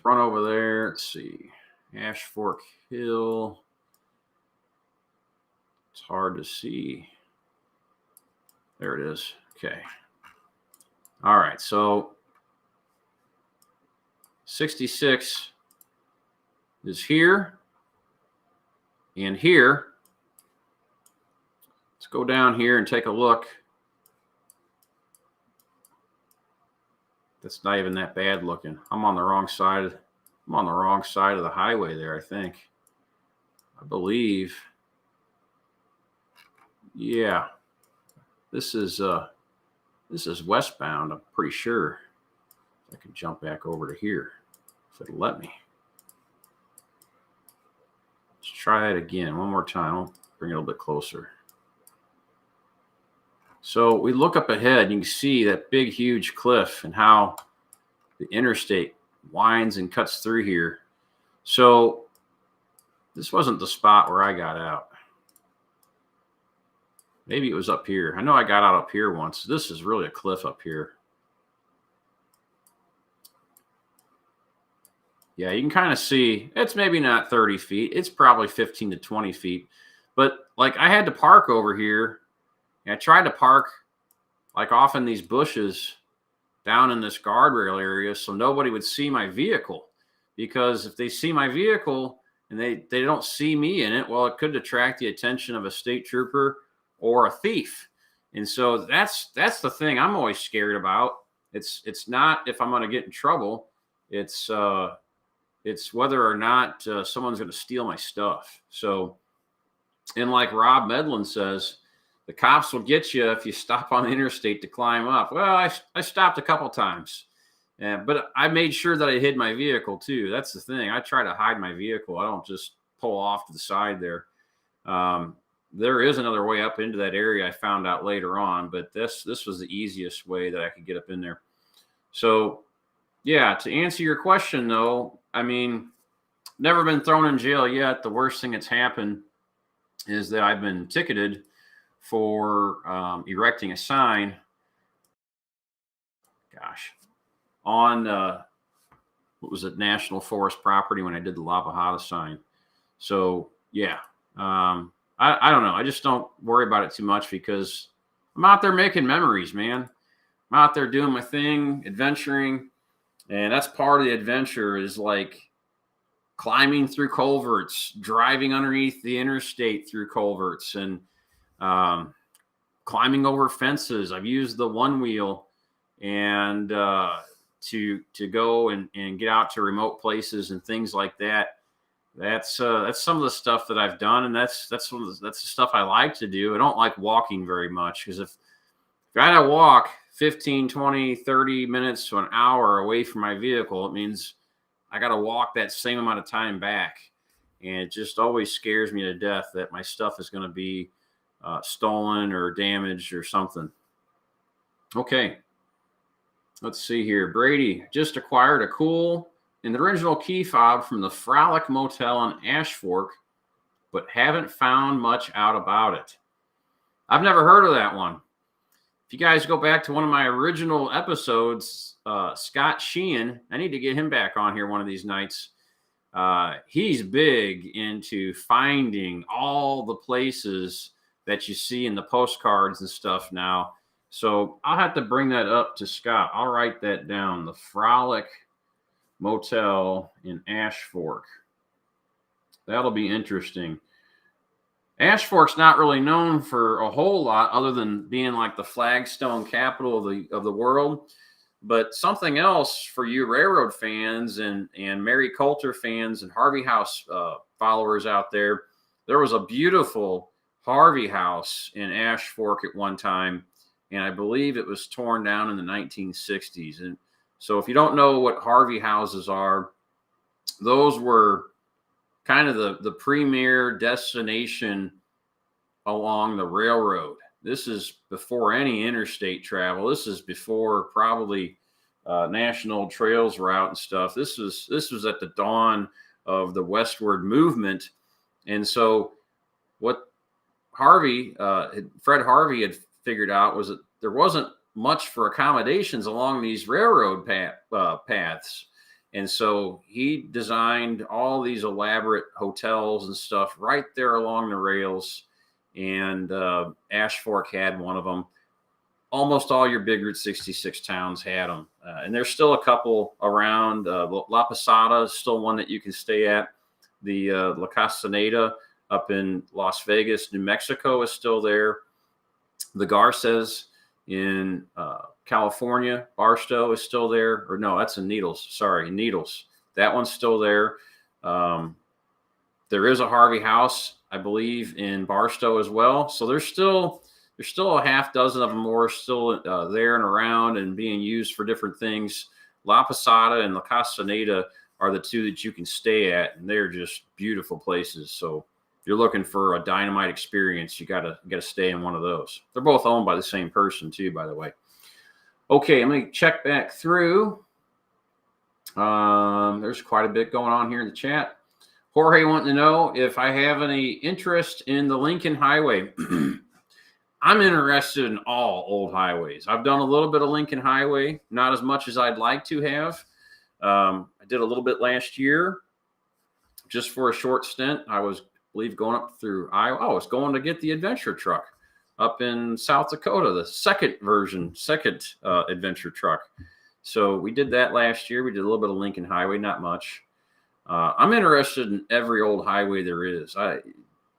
Run over there. Let's see. Ash Fork Hill. It's hard to see. There it is. Okay. All right. So 66 is here and here. Let's go down here and take a look. That's not even that bad looking. I'm on the wrong side. I'm on the wrong side of the highway there, I think. I believe. Yeah. This is westbound, I'm pretty sure. I could jump back over to here if it'll let me. Let's try it again one more time. I'll bring it a little bit closer. So we look up ahead, you can see that big, huge cliff and how the interstate winds and cuts through here. So this wasn't the spot where I got out. Maybe it was up here. I know I got out up here once. This is really a cliff up here. Yeah, you can kind of see it's maybe not 30 feet. It's probably 15 to 20 feet. But like I had to park over here. And I tried to park like off in these bushes down in this guardrail area so nobody would see my vehicle. Because if they see my vehicle and they don't see me in it, well, it could attract the attention of a state trooper or a thief. And so that's the thing I'm always scared about. It's not if I'm going to get in trouble. It's whether or not someone's going to steal my stuff. So, and like Rob Medlin says, the cops will get you if you stop on the interstate to climb up. Well, I stopped a couple times, but I made sure that I hid my vehicle too. That's the thing. I try to hide my vehicle. I don't just pull off to the side there. There is another way up into that area I found out later on, but this was the easiest way that I could get up in there. So, yeah, to answer your question, though, I mean, never been thrown in jail yet. The worst thing that's happened is that I've been ticketed for erecting a sign. Gosh, on what was it, National Forest property when I did the La Bajada sign. So, yeah. I don't know. I just don't worry about it too much because I'm out there making memories, man. I'm out there doing my thing, adventuring. And that's part of the adventure is like climbing through culverts, driving underneath the interstate through culverts, and climbing over fences. I've used the one wheel and to go and get out to remote places and things like that. That's some of the stuff that I've done, and that's the stuff I like to do. I don't like walking very much because if I had to walk 15, 20, 30 minutes to an hour away from my vehicle, it means I got to walk that same amount of time back. And it just always scares me to death that my stuff is going to be stolen or damaged or something. Okay. Let's see here. Brady just acquired a cool and original key fob from the Frolic Motel in Ash Fork, but haven't found much out about it. I've never heard of that one. If you guys go back to one of my original episodes, Scott Sheehan, I need to get him back on here one of these nights. He's big into finding all the places that you see in the postcards and stuff now. So I'll have to bring that up to Scott. I'll write that down. The Frolic Motel in Ash Fork. That'll be interesting. Ash Fork's not really known for a whole lot other than being like the flagstone capital of the world. But something else for you railroad fans and Mary Coulter fans and Harvey House followers out there, there was a beautiful Harvey House in Ash Fork at one time, and I believe it was torn down in the 1960s. And so if you don't know what Harvey houses are, those were kind of the premier destination along the railroad. This is before any interstate travel. This is before probably National Trails route and stuff. This was at the dawn of the westward movement, and so what Fred Harvey had figured out was that there wasn't much for accommodations along these railroad paths. And so he designed all these elaborate hotels and stuff right there along the rails. And Ash Fork had one of them. Almost all your big Route 66 towns had them. And there's still a couple around. La Posada is still one that you can stay at. The La Castaneda up in Las Vegas, New Mexico is still there. The Garces in California, Barstow is still there. Or no, that's in Needles. Sorry, Needles. That one's still there. There is a Harvey House, I believe, in Barstow as well. So there's still a half dozen of them more still there and around and being used for different things. La Posada and La Castaneda are the two that you can stay at, and they're just beautiful places. So if you're looking for a dynamite experience, you gotta stay in one of those. They're both owned by the same person too, by the way. Okay, let me check back through. There's quite a bit going on here in the chat. Jorge wanting to know if I have any interest in the Lincoln Highway. I'm interested in all old highways. I've done a little bit of Lincoln Highway, not as much as I'd like to have. I did a little bit last year, just for a short stint. I was, I believe, going up through Iowa. I was going to get the adventure truck up in South Dakota, the second adventure truck. So we did that last year. We did a little bit of Lincoln Highway, not much. I'm interested in every old highway there is.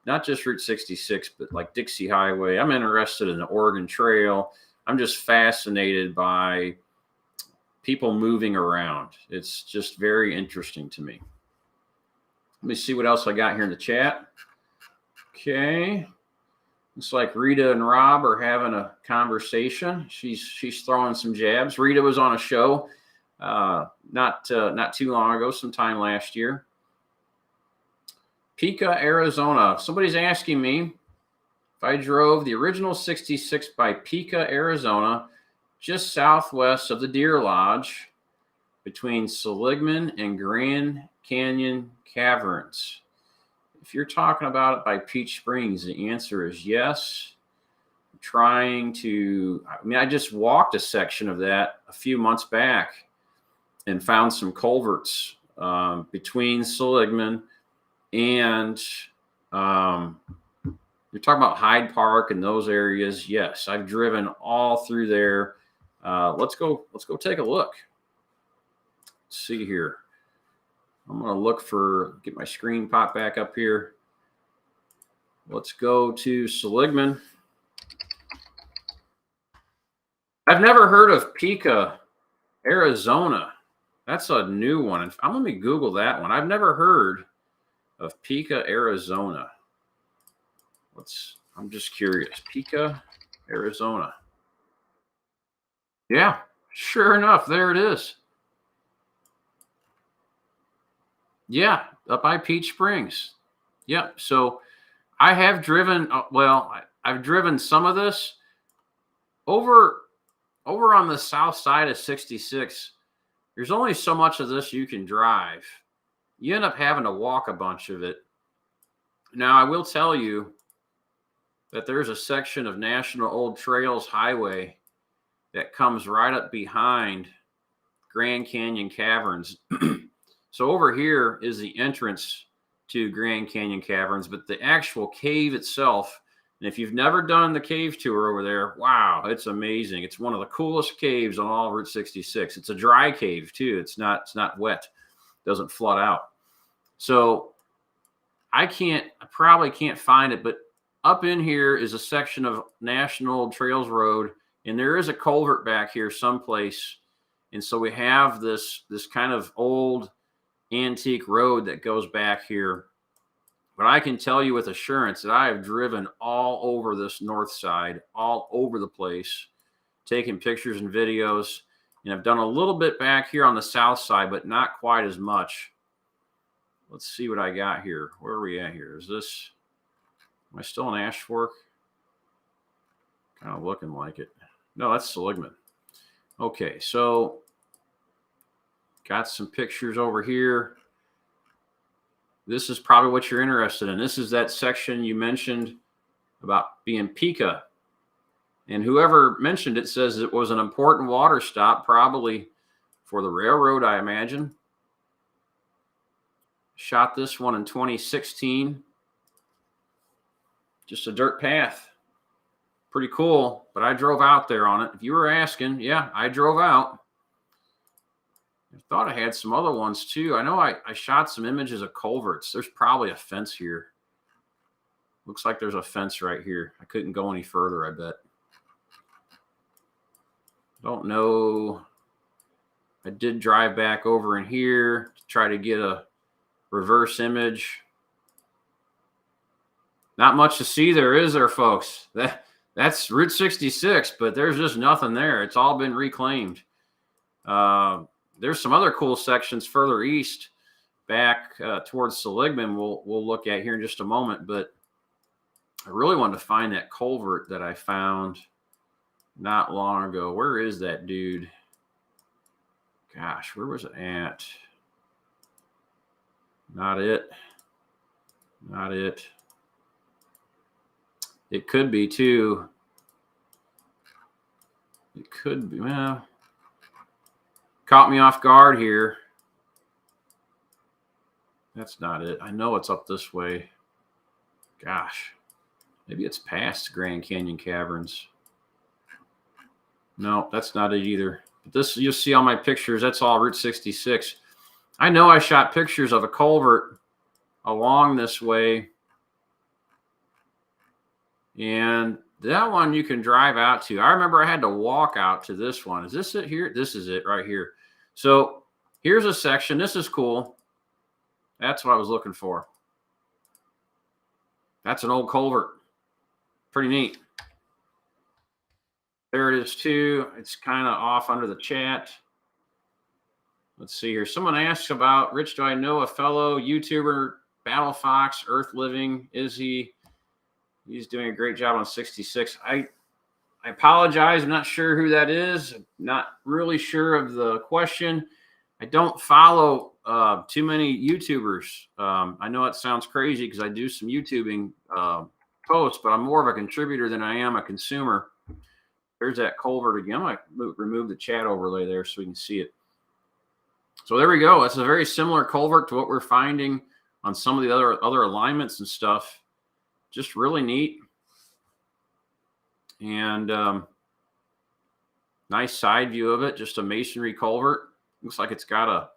Not just Route 66, but like Dixie Highway. I'm interested in the Oregon Trail. I'm just fascinated by people moving around. It's just very interesting to me. Let me see what else I got here in the chat. Okay. Looks like Rita and Rob are having a conversation. She's throwing some jabs. Rita was on a show not too long ago, sometime last year. Pica, Arizona. Somebody's asking me if I drove the original 66 by Pica, Arizona, just southwest of the Deer Lodge between Seligman and Grand Canyon Caverns. If you're talking about it by Peach Springs, the answer is yes. I just walked a section of that a few months back and found some culverts between Seligman and you're talking about Hyde Park and those areas. Yes, I've driven all through there. Let's go take a look. Let's see here. I'm going to get my screen pop back up here. Let's go to Seligman. I've never heard of Pica, Arizona. That's a new one. Let me Google that one. I've never heard of Pica, Arizona. I'm just curious. Pica, Arizona. Yeah, sure enough, there it is. Yeah, up by Peach Springs. Yeah, so I have driven, I've driven some of this over on the south side of 66. There's only so much of this you can drive. You end up having to walk a bunch of it. Now, I will tell you that there's a section of National Old Trails Highway that comes right up behind Grand Canyon Caverns. So over here is the entrance to Grand Canyon Caverns, but the actual cave itself, and if you've never done the cave tour over there, wow, it's amazing. It's one of the coolest caves on all Route 66. It's a dry cave too. It's not wet. It doesn't flood out. So I probably can't find it, but up in here is a section of National Trails Road, and there is a culvert back here someplace. And so we have this kind of old antique road that goes back here. But I can tell you with assurance that I have driven all over this north side, all over the place, taking pictures and videos. And I've done a little bit back here on the south side, but not quite as much. Let's see what I got here. Where are we at here? Am I still in Ash Fork? Kind of looking like it. No, that's Seligman. Okay, so Got some pictures over here. This is probably what you're interested in. This is that section you mentioned about being Pica. And whoever mentioned it says it was an important water stop, probably for the railroad, I imagine. Shot this one in 2016. Just a dirt path. Pretty cool, but I drove out there on it. If you were asking, yeah, I drove out. I thought I had some other ones too. I know I shot some images of culverts. There's probably a fence here. Looks like there's a fence right here. I couldn't go any further, I bet. Don't know. I did drive back over in here to try to get a reverse image. Not much to see there, is there, folks? That's Route 66, but there's just nothing there. It's all been reclaimed. There's some other cool sections further east, back towards Seligman. We'll look at here in just a moment. But I really wanted to find that culvert that I found not long ago. Where is that dude? Gosh, where was it at? Not it. Not it. It could be too. It could be. Well, caught me off guard here. That's not it. I know it's up this way. Gosh, maybe it's past Grand Canyon Caverns. No, that's not it either. But this, you'll see all my pictures. That's all Route 66. I know I shot pictures of a culvert along this way. And that one you can drive out to. I remember I had to walk out to this one. Is this it here? This is it right here. So here's a section. This is cool. That's what I was looking for. That's an old culvert. Pretty neat. There it is too. It's kind of off under the chat. Let's see here. Someone asks about, Rich, do I know a fellow YouTuber, Battle Fox, Earth Living? Is he? He's doing a great job on 66. I apologize. I'm not sure who that is. I'm not really sure of the question. I don't follow too many YouTubers. I know it sounds crazy because I do some YouTubing posts, but I'm more of a contributor than I am a consumer. There's that culvert again. I might remove the chat overlay there so we can see it. So there we go. It's a very similar culvert to what we're finding on some of the other alignments and stuff. Just really neat. And nice side view of it. Just a masonry culvert. Looks like it's got a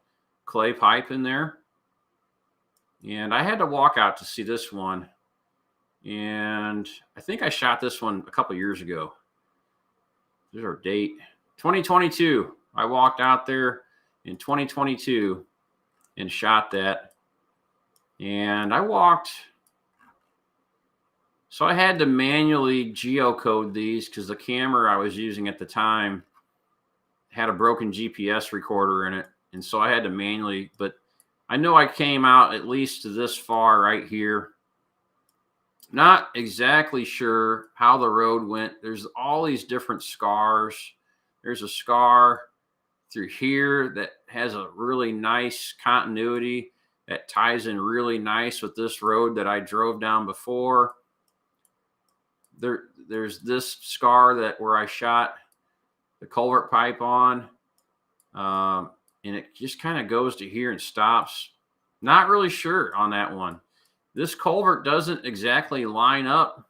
clay pipe in there. And I had to walk out to see this one. And I think I shot this one a couple years ago. There's our date. 2022. I walked out there in 2022 and shot that. And I walked. So I had to manually geocode these because the camera I was using at the time had a broken GPS recorder in it. And so I had to manually, but I know I came out at least to this far right here. Not exactly sure how the road went. There's all these different scars. There's a scar through here that has a really nice continuity that ties in really nice with this road that I drove down before. There's this scar that where I shot the culvert pipe on, and it just kind of goes to here and stops. Not really sure on that one. This culvert doesn't exactly line up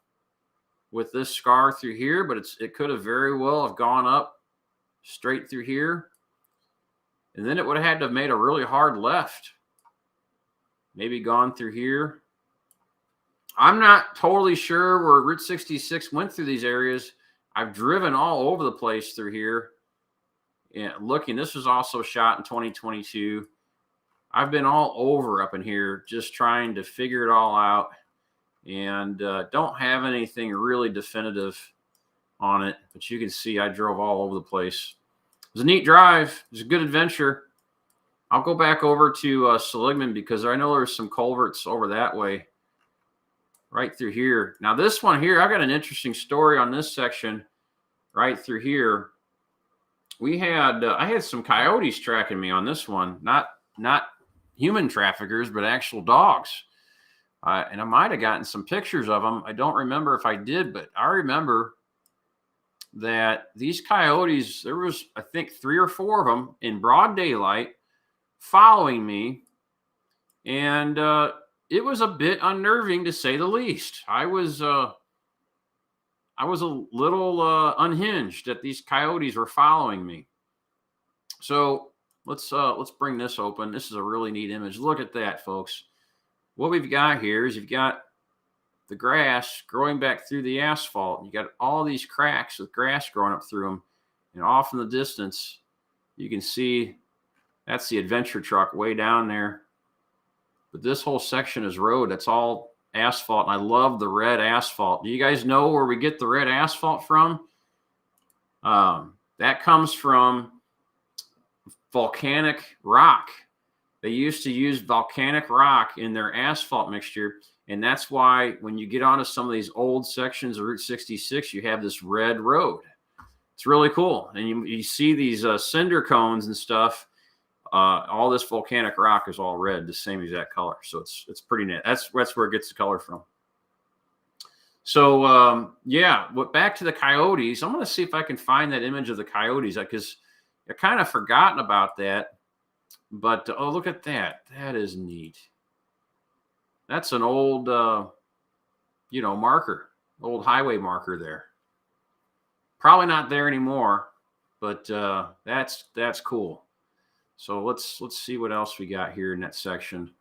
with this scar through here, but it could have very well have gone up straight through here, and then it would have had to have made a really hard left, maybe gone through here. I'm not totally sure where Route 66 went through these areas. I've driven all over the place through here. And looking, this was also shot in 2022. I've been all over up in here just trying to figure it all out, and don't have anything really definitive on it. But you can see I drove all over the place. It was a neat drive. It was a good adventure. I'll go back over to Seligman because I know there's some culverts over that way. Right through here. Now this one here, I got an interesting story on this section right through here. we had I had some coyotes tracking me on this one, not human traffickers, but actual dogs. And I might have gotten some pictures of them. I don't remember if I did, but I remember that these coyotes, there was, I think, 3 or 4 of them in broad daylight following me. And it was a bit unnerving, to say the least. I was a little unhinged that these coyotes were following me. So let's bring this open. This is a really neat image. Look at that, folks. What we've got here is you've got the grass growing back through the asphalt. You got all these cracks with grass growing up through them. And off in the distance, you can see that's the adventure truck way down there. But this whole section is road. That's all asphalt. And I love the red asphalt. Do you guys know where we get the red asphalt from? That comes from volcanic rock. They used to use volcanic rock in their asphalt mixture. And that's why when you get onto some of these old sections of Route 66, you have this red road. It's really cool. And you see these cinder cones and stuff. All this volcanic rock is all red, the same exact color. So it's pretty neat. That's where it gets the color from. So, yeah, back to the coyotes. I'm going to see if I can find that image of the coyotes, because I kind of forgotten about that. But, oh, look at that. That is neat. That's an old, marker, old highway marker there. Probably not there anymore, but that's cool. So let's see what else we got here in that section.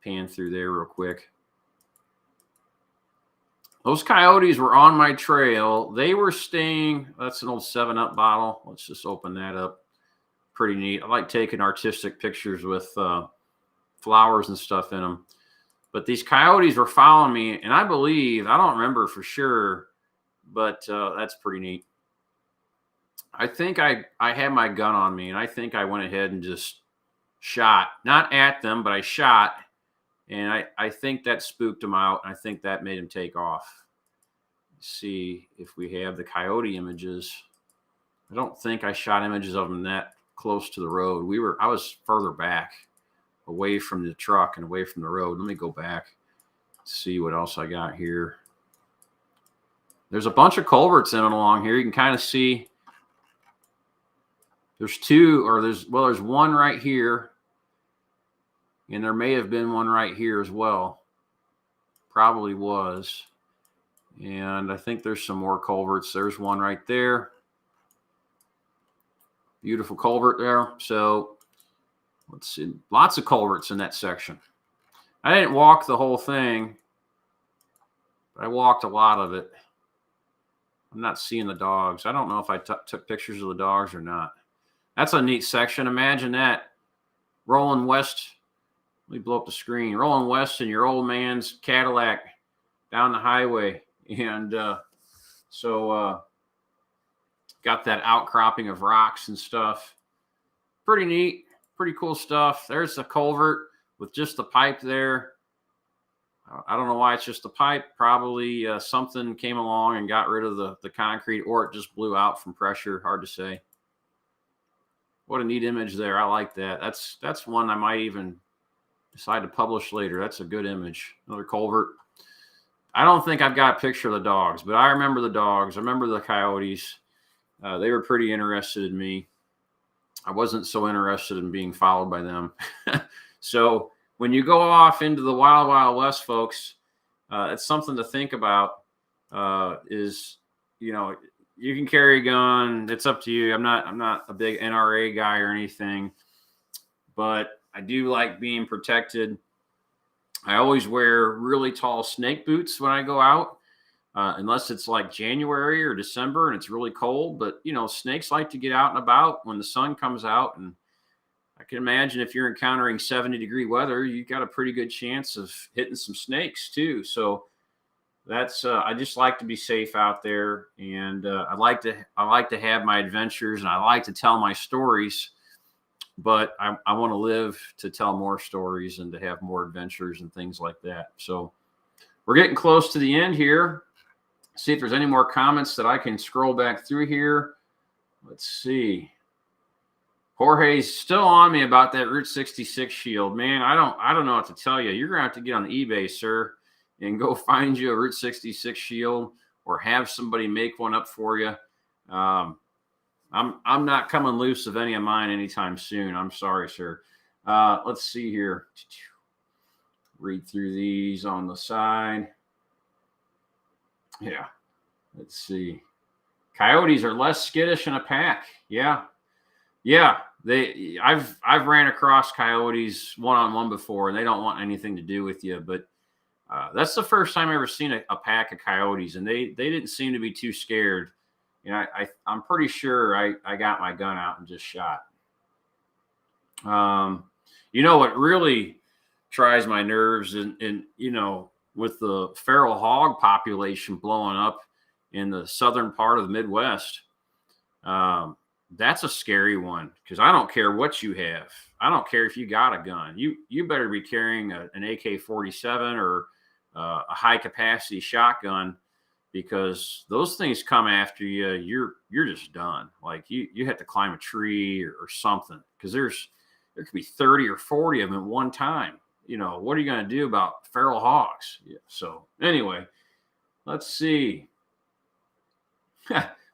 Pan through there real quick. Those coyotes were on my trail. They were staying. That's an old 7-Up bottle. Let's just open that up. Pretty neat. I like taking artistic pictures with flowers and stuff in them. But these coyotes were following me, and I believe, I don't remember for sure, but that's pretty neat. I think I had my gun on me, and I think I went ahead and just shot. Not at them, but I shot. And I think that spooked them out, and I think that made them take off. Let's see if we have the coyote images. I don't think I shot images of them that close to the road. I was further back, away from the truck and away from the road. Let me go back, see what else I got here. There's a bunch of culverts in and along here. You can kind of see there's there's one right here, and there may have been one right here as well. Probably was. And I think there's some more culverts. There's one right there. Beautiful culvert there. So let's see. Lots of culverts in that section. I didn't walk the whole thing, but I walked a lot of it. I'm not seeing the dogs. I don't know if I took pictures of the dogs or not. That's a neat section. Imagine that. Rolling west. Let me blow up the screen. Rolling west in your old man's Cadillac down the highway. And so got that outcropping of rocks and stuff. Pretty neat. Pretty cool stuff. There's the culvert with just the pipe there. I don't know why it's just a pipe. Probably something came along and got rid of the concrete, or it just blew out from pressure. Hard to say. What a neat image there. I like that. That's one I might even decide to publish later. That's a good image. Another culvert. I don't think I've got a picture of the dogs, but I remember the dogs. I remember the coyotes. They were pretty interested in me. I wasn't so interested in being followed by them. So when you go off into the wild, wild west, folks, it's something to think about. You can carry a gun. It's up to you. I'm not a big NRA guy or anything, but I do like being protected. I always wear really tall snake boots when I go out, unless it's like January or December and it's really cold. But, snakes like to get out and about when the sun comes out. And I can imagine if you're encountering 70-degree weather, you've got a pretty good chance of hitting some snakes too. So that's I just like to be safe out there, and I like to have my adventures, and I like to tell my stories. But I want to live to tell more stories and to have more adventures and things like that. So we're getting close to the end here. See if there's any more comments that I can scroll back through here. Let's see. Jorge's still on me about that Route 66 shield, man. I don't know what to tell you. You're gonna have to get on eBay, sir, and go find you a Route 66 shield, or have somebody make one up for you. I'm not coming loose of any of mine anytime soon. I'm sorry, sir. Let's see here. Read through these on the side. Yeah. Let's see. Coyotes are less skittish in a pack. Yeah. Yeah. I've ran across coyotes one-on-one before, and they don't want anything to do with you. But that's the first time I've ever seen a pack of coyotes, and they didn't seem to be too scared. You know, I'm pretty sure I got my gun out and just shot. You know what really tries my nerves, and you know, with the feral hog population blowing up in the southern part of the Midwest, that's a scary one, because I don't care what you have. I don't care if you got a gun. You better be carrying an AK-47 or a high capacity shotgun, because those things come after you. You're just done. Like you have to climb a tree or something, because there could be 30 or 40 of them at one time. You know, what are you going to do about feral hogs? Yeah, so anyway, let's see.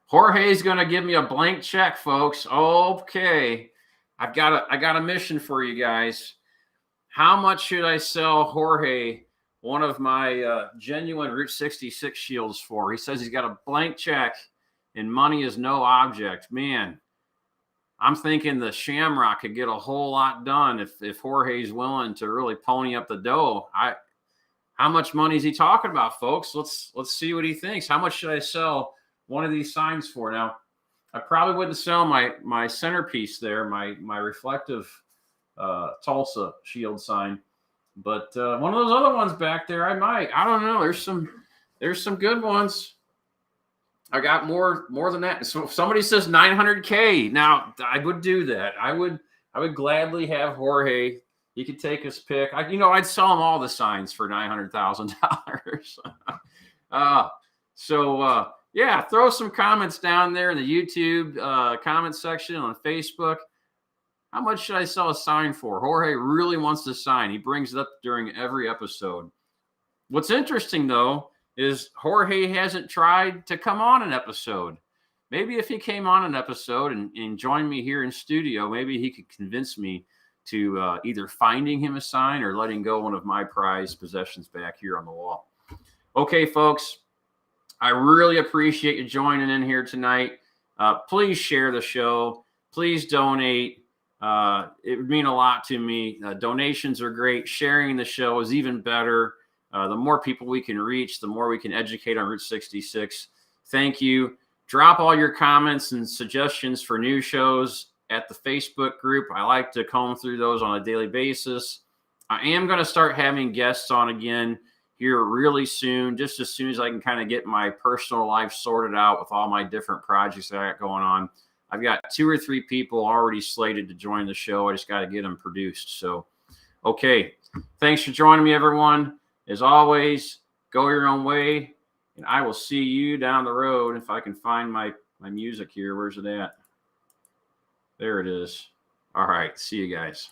Jorge's going to give me a blank check, folks. Okay. I got a mission for you guys. How much should I sell Jorge one of my genuine Route 66 shields for? He says he's got a blank check and money is no object. Man, I'm thinking the Shamrock could get a whole lot done if Jorge's willing to really pony up the dough. How much money is he talking about, folks? Let's see what he thinks. How much should I sell one of these signs for? Now, I probably wouldn't sell my centerpiece there, my reflective Tulsa shield sign, but one of those other ones back there, I might. I don't know. There's some good ones. I got more than that. So if somebody says 900K, now I would do that. I would gladly have Jorge. He could take his pick. I'd sell him all the signs for $900,000. Yeah, throw some comments down there in the YouTube comment section on Facebook. How much should I sell a sign for? Jorge really wants to sign. He brings it up during every episode. What's interesting, though, is Jorge hasn't tried to come on an episode. Maybe if he came on an episode and joined me here in studio, maybe he could convince me to either finding him a sign or letting go one of my prized possessions back here on the wall. Okay, folks, I really appreciate you joining in here tonight. Please share the show. Please donate. It would mean a lot to me. Donations are great. Sharing the show is even better. The more people we can reach, the more we can educate on Route 66. Thank you. Drop all your comments and suggestions for new shows at the Facebook group. I like to comb through those on a daily basis. I am going to start having guests on again here really soon, just as soon as I can kind of get my personal life sorted out with all my different projects that I got going on. I've got 2 or 3 people already slated to join the show. I just got to get them produced. So, okay. Thanks for joining me, everyone. As always, go your own way, and I will see you down the road. If I can find my music here. Where's it at? There it is. All right. See you guys.